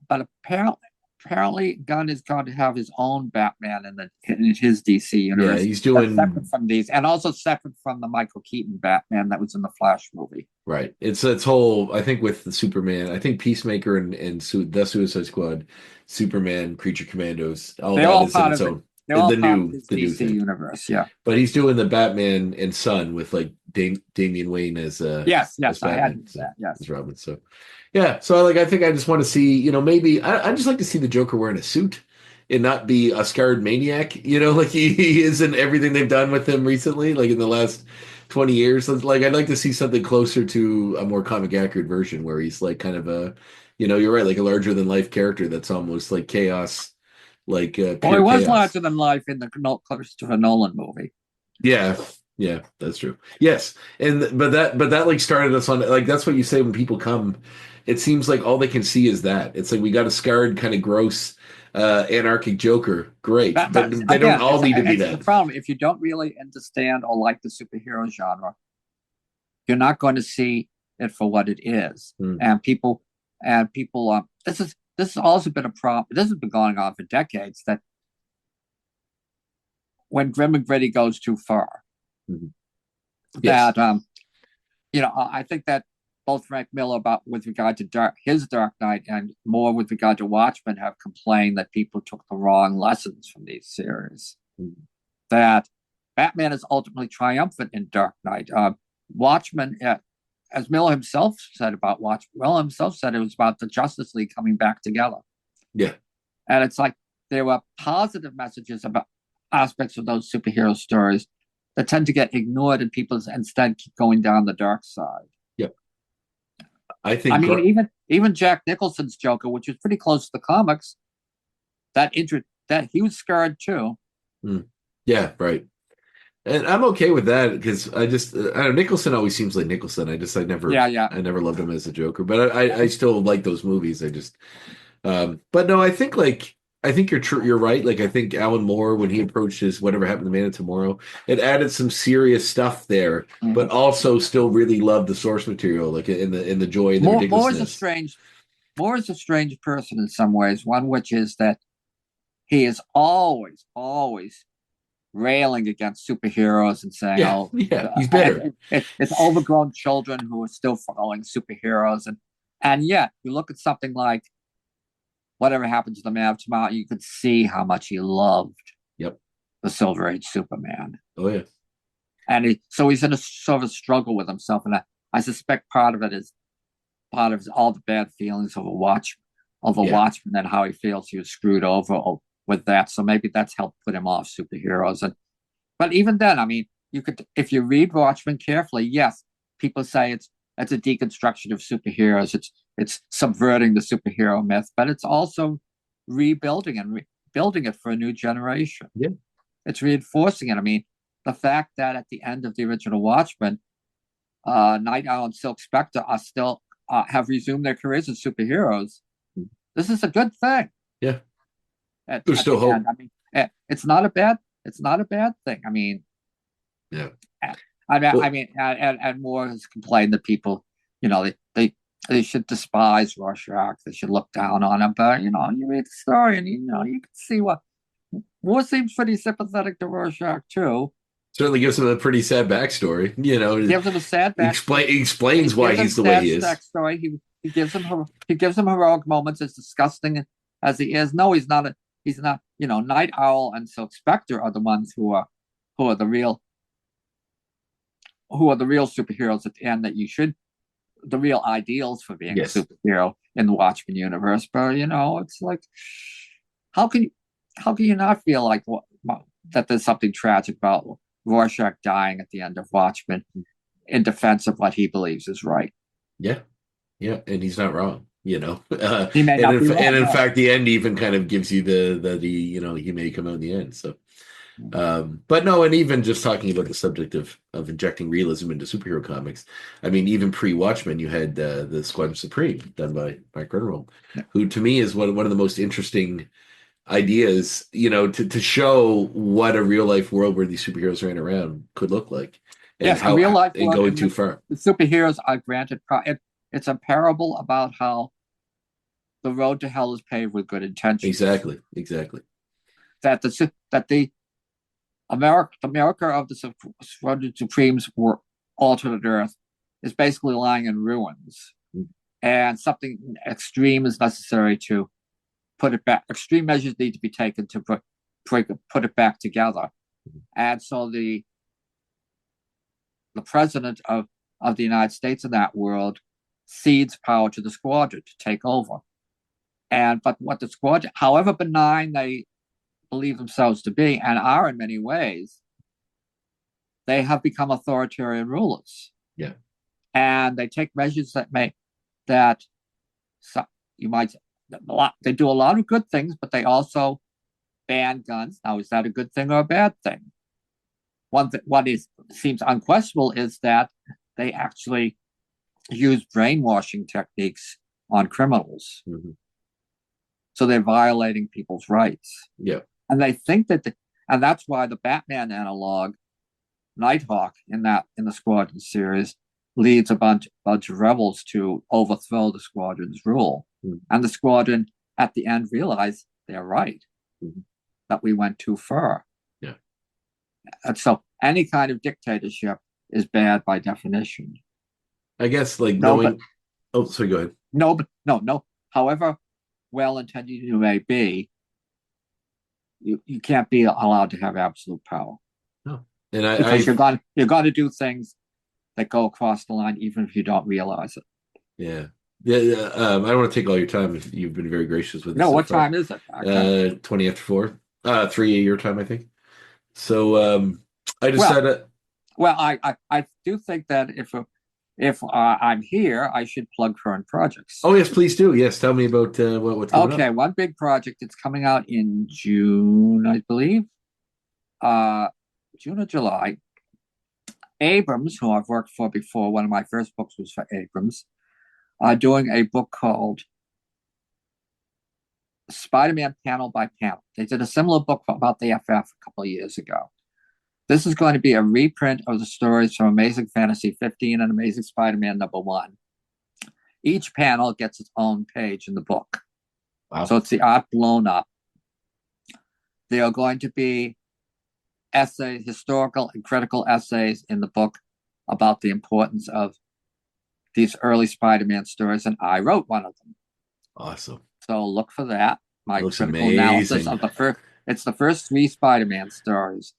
but apparently, Gunn is going to have his own Batman in his DC universe. Yeah, he's doing separate from these, and also separate from the Michael Keaton Batman that was in the Flash movie. Right. It's whole. I think with the Superman, I think Peacemaker and the Suicide Squad, Superman, Creature Commandos, They're all part of own. They're all the part new of his the new DC thing. universe. Yeah. But he's doing the Batman and Son with like Damian Wayne as yes, as I Batman, had that. Yes, as Robin. So yeah. So I think I just want to see, maybe I just like to see the Joker wearing a suit and not be a scarred maniac. Like he is in everything they've done with him recently, like in the last 20 years. Like I'd like to see something closer to a more comic accurate version where he's like kind of a, you're right, like a larger than life character that's almost like chaos. Like he was larger than life in the Christopher Nolan movie. Yeah, that's true. Yes, but that like started us on, like, that's what you say when people come. It seems like all they can see is that. It's like we got a scarred, kind of gross, anarchic Joker. Great, but they don't all need to be that. The problem, if you don't really understand or like the superhero genre, you're not going to see it for what it is. And people, this has also been a problem. This has been going on for decades, that when grim and gritty goes too far, that I think that both Frank Miller with regard to his Dark Knight and more with regard to Watchmen have complained that people took the wrong lessons from these series. That Batman is ultimately triumphant in Dark Knight. Watchmen, as Miller himself said about Watchmen, Miller himself said it was about the Justice League coming back together. Yeah. And it's like there were positive messages about aspects of those superhero stories that tend to get ignored, and people instead keep going down the dark side. Yep. I think I mean, even Jack Nicholson's Joker, which is pretty close to the comics, that he was scared too. Yeah, right. And I'm okay with that because I don't know, Nicholson always seems like Nicholson. Yeah. I never loved him as a Joker, but I still like those movies. But no, I think you're right. Like I think Alan Moore, when he approached his Whatever Happened to Man of Tomorrow, it added some serious stuff there, but also still really loved the source material, like in the joy and the ridiculousness. Moore is a strange person in some ways. One which is that he is always railing against superheroes and saying, "Oh, he's bitter. It's overgrown children who are still following superheroes," and yet you look at something like Whatever Happened to the Man of Tomorrow, you could see how much he loved the Silver Age Superman. Oh yeah, and so he's in a sort of struggle with himself, and I suspect part of it is all the bad feelings of a Watchman and how he feels he was screwed over with that. So maybe that's helped put him off superheroes. But even then, I mean, you could, if you read Watchmen carefully, yes, people say it's a deconstruction of superheroes. It's subverting the superhero myth, but it's also rebuilding and building it for a new generation. Yeah, it's reinforcing it. I mean, the fact that at the end of the original Watchmen, Night Owl and Silk Spectre are still have resumed their careers as superheroes. This is a good thing. Yeah, there's still hope. I mean, it's not a bad thing. I mean, yeah. And Moore has complained that people, they should despise Rorschach. They should look down on him. But you read the story and you can see what Moore seems pretty sympathetic to Rorschach too. Certainly gives him a pretty sad backstory. Gives him a sad backstory. He explains why he's the way he is. Backstory. He gives him heroic moments, as disgusting as he is. No, he's not. He's not. Night Owl and Silk Spectre are the ones who are the real superheroes at the end. The real ideals for being a superhero in the Watchmen universe. But it's like, how can you not feel like that there's something tragic about Rorschach dying at the end of Watchmen in defense of what he believes is right? Yeah, and he's not wrong. He may not be wrong, and in fact, the end even kind of gives you he may come out in the end. So, but no, and even just talking about the subject of injecting realism into superhero comics, I mean, even pre-Watchmen, you had the Squadron Supreme done by Mike Grunwald, who to me is one of the most interesting ideas, to show what a real life world where these superheroes ran around could look like. And how real life and going too far. The superheroes are granted. It's a parable about how the road to hell is paved with good intentions. Exactly. That the America of the Squadron Supremes were alternate Earth is basically lying in ruins, and something extreme is necessary to put it back. Extreme measures need to be taken to put it back together. And so the president of the United States in that world cedes power to the squadron to take over. But what the squadron, however benign they believe themselves to be, and are in many ways, they have become authoritarian rulers. Yeah. And they take measures they do a lot of good things, but they also ban guns. Now, is that a good thing or a bad thing? What seems unquestionable is that they actually use brainwashing techniques on criminals. Mm-hmm. So they're violating people's rights. Yeah. And they think and that's why the Batman analog, Nighthawk, in the Squadron series, leads a bunch of rebels to overthrow the squadron's rule. Mm-hmm. And the squadron at the end realize they're right, that we went too far. Yeah. And so any kind of dictatorship is bad by definition. I guess go ahead. No. However well-intended you may be, you can't be allowed to have absolute power. No. Because you're going to do things that go across the line, even if you don't realize it. Yeah. Yeah. I don't want to take all your time. If you've been very gracious with us. No, what time is it? 20 after 4. 3 your time, I think. So I decided. Well, I do think that if I'm here, I should plug current projects. Oh yes, please do. Yes, tell me about what's coming Okay, up. one big project. It's coming out in June, I believe. June or July. Abrams, who I've worked for before, one of my first books was for Abrams, are doing a book called Spider-Man Panel by Panel. They did a similar book about the FF a couple of years ago. This is going to be a reprint of the stories from Amazing Fantasy 15 and Amazing Spider-Man #1. Each panel gets its own page in the book. Wow. So it's the art blown up. There are going to be essays, historical and critical essays in the book about the importance of these early Spider-Man stories, and I wrote one of them. Awesome. So look for that. My Looks critical amazing. analysis of the first. It's the first 3 Spider-Man stories,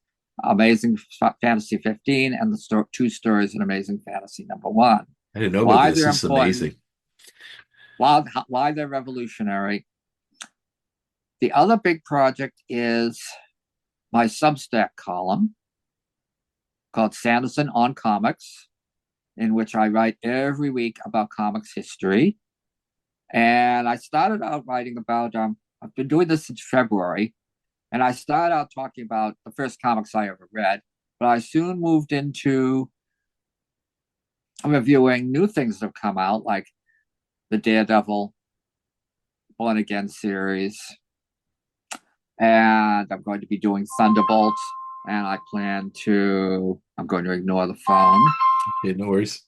Amazing Fantasy 15 and the 2 stories in Amazing Fantasy #1. I didn't know about this. This is amazing. Why they're revolutionary. The other big project is my Substack column called Sanderson on Comics, in which I write every week about comics history. And I started out writing about, I've been doing this since February, and I started out talking about the first comics I ever read, but I soon moved into reviewing new things that have come out, like the Daredevil Born Again series. And I'm going to be doing Thunderbolts, and I'm going to ignore the phone. Yeah, no worries.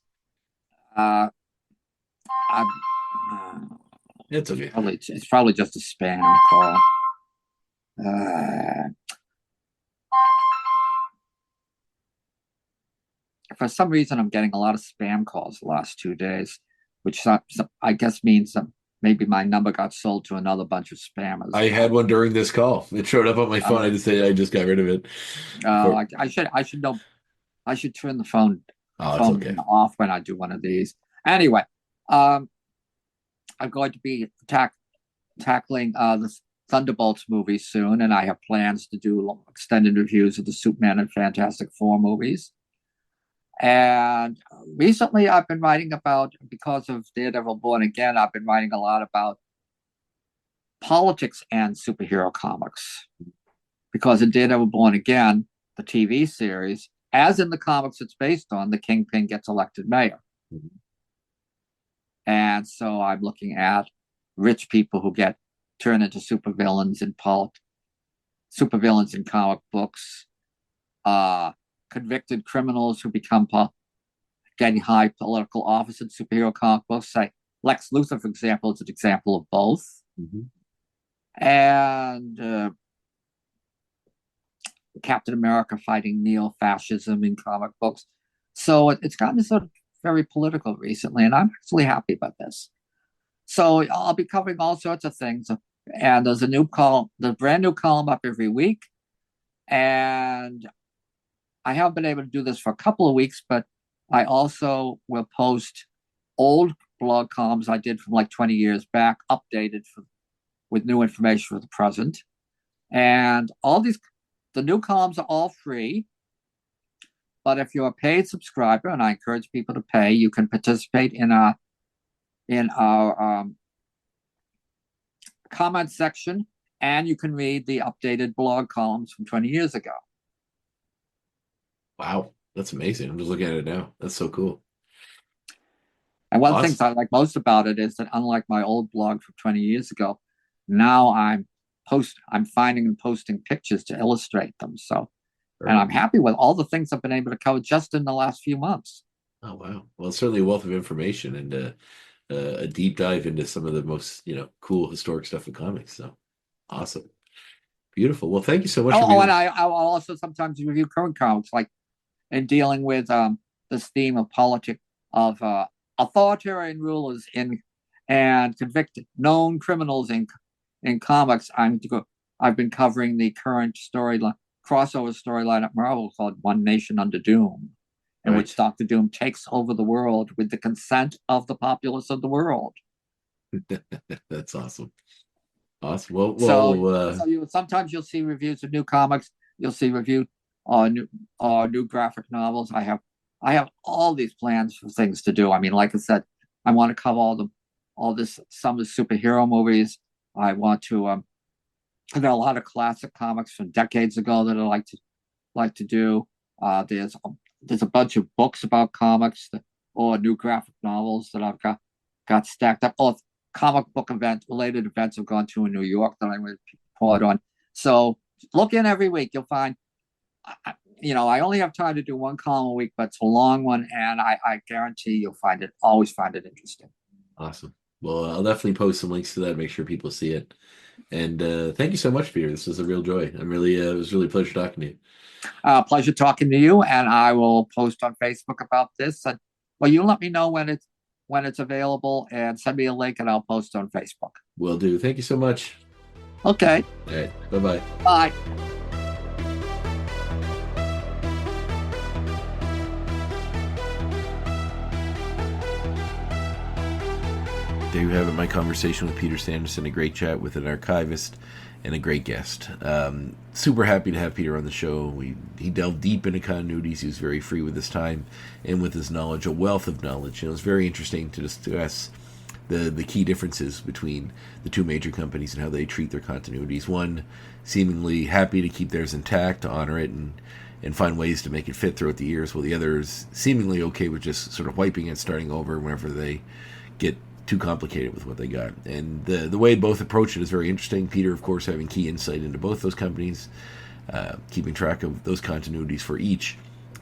It's okay. It's probably just a spam call. For some reason, I'm getting a lot of spam calls the last 2 days, which I guess means that maybe my number got sold to another bunch of spammers. I had one during this call. It showed up on my phone. I just said I just got rid of it. I should know. I should turn the phone off when I do one of these. Anyway, I'm going to be tackling the Thunderbolts movie soon, and I have plans to do extended reviews of the Superman and Fantastic Four movies. And recently I've been writing about, because of Daredevil Born Again, I've been writing a lot about politics and superhero comics. Because in Daredevil Born Again, the TV series, as in the comics it's based on, the Kingpin gets elected mayor. Mm-hmm. And so I'm looking at rich people who get turned into supervillains in comic books, convicted criminals who become getting high political office in superhero comic books. Like Lex Luthor, for example, is an example of both. Mm-hmm. And Captain America fighting neo-fascism in comic books. So it's gotten sort of very political recently, and I'm actually happy about this. So I'll be covering all sorts of things. And there's a brand new column up every week. And I haven't been able to do this for a couple of weeks, but I also will post old blog columns I did from like 20 years back, updated with new information for the present. And the new columns are all free. But if you're a paid subscriber, and I encourage people to pay, you can participate in our comment section, and you can read the updated blog columns from 20 years ago. Wow, that's amazing. I'm just looking at it now. That's so cool. And one of the things I like most about it is that, unlike my old blog from 20 years ago, now I'm finding and posting pictures to illustrate them. So, and I'm happy with all the things I've been able to cover just in the last few months. Oh, wow. Well, it's certainly a wealth of information and a deep dive into some of the most, cool historic stuff in comics. So awesome. Beautiful. Well, thank you so much. And I'll also sometimes review current comics, like in dealing with this theme of politics, of authoritarian rulers and convicted known criminals in comics. I've been covering the current crossover storyline at Marvel called One Nation Under Doom, in which Dr. Doom takes over the world with the consent of the populace of the world. That's awesome. Awesome. Well, so sometimes you'll see reviews of new comics. You'll see review on new graphic novels. I have I have all these plans for things to do. I mean, like I said, I want to cover some of the superhero movies. I want to. I've got a lot of classic comics from decades ago that I like to do. There's a bunch of books about comics or new graphic novels that I've got stacked up. Both comic book related events I've gone to in New York that I'm going to report on. So look in every week. You'll find, I only have time to do one column a week, but it's a long one, and I guarantee you'll always find it interesting. Awesome. Well, I'll definitely post some links to that, make sure people see it. And thank you so much, Peter. This was a real joy. It was really a pleasure talking to you. Pleasure talking to you, and I will post on Facebook about this. And well, you let me know when it's available, and send me a link, and I'll post on Facebook. Will do. Thank you so much. Okay. All right. Bye-bye. Bye. There you have it, my conversation with Peter Sanderson, a great chat with an archivist and a great guest. Super happy to have Peter on the show. He delved deep into continuities. He was very free with his time and with his knowledge, a wealth of knowledge. It's very interesting to discuss the key differences between the two major companies and how they treat their continuities. One seemingly happy to keep theirs intact, to honor it, and find ways to make it fit throughout the years, while the other is seemingly okay with just sort of wiping it, starting over whenever they get too complicated with what they got. And the way both approach it is very interesting. Peter, of course, having key insight into both those companies, keeping track of those continuities for each,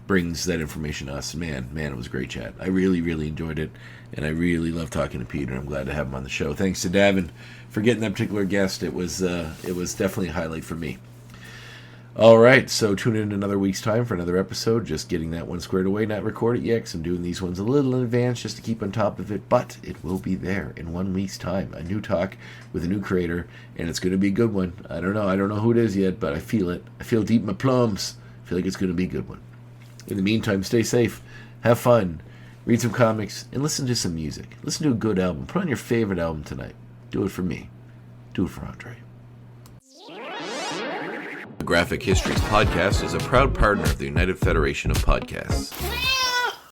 brings that information to us. Man, it was a great chat. I really, really enjoyed it, and I really love talking to Peter. I'm glad to have him on the show. Thanks to Davin for getting that particular guest. It was definitely a highlight for me. All right, so tune in another week's time for another episode. Just getting that one squared away, not recorded yet, because I'm doing these ones a little in advance just to keep on top of it, but it will be there in 1 week's time. A new talk with a new creator, and it's going to be a good one. I don't know who it is yet, but I feel it. I feel deep in my plums. I feel like it's going to be a good one. In the meantime, stay safe, have fun, read some comics, and listen to some music. Listen to a good album. Put on your favorite album tonight. Do it for me. Do it for Andre. The Graphic Histories podcast is a proud partner of the United Federation of Podcasts.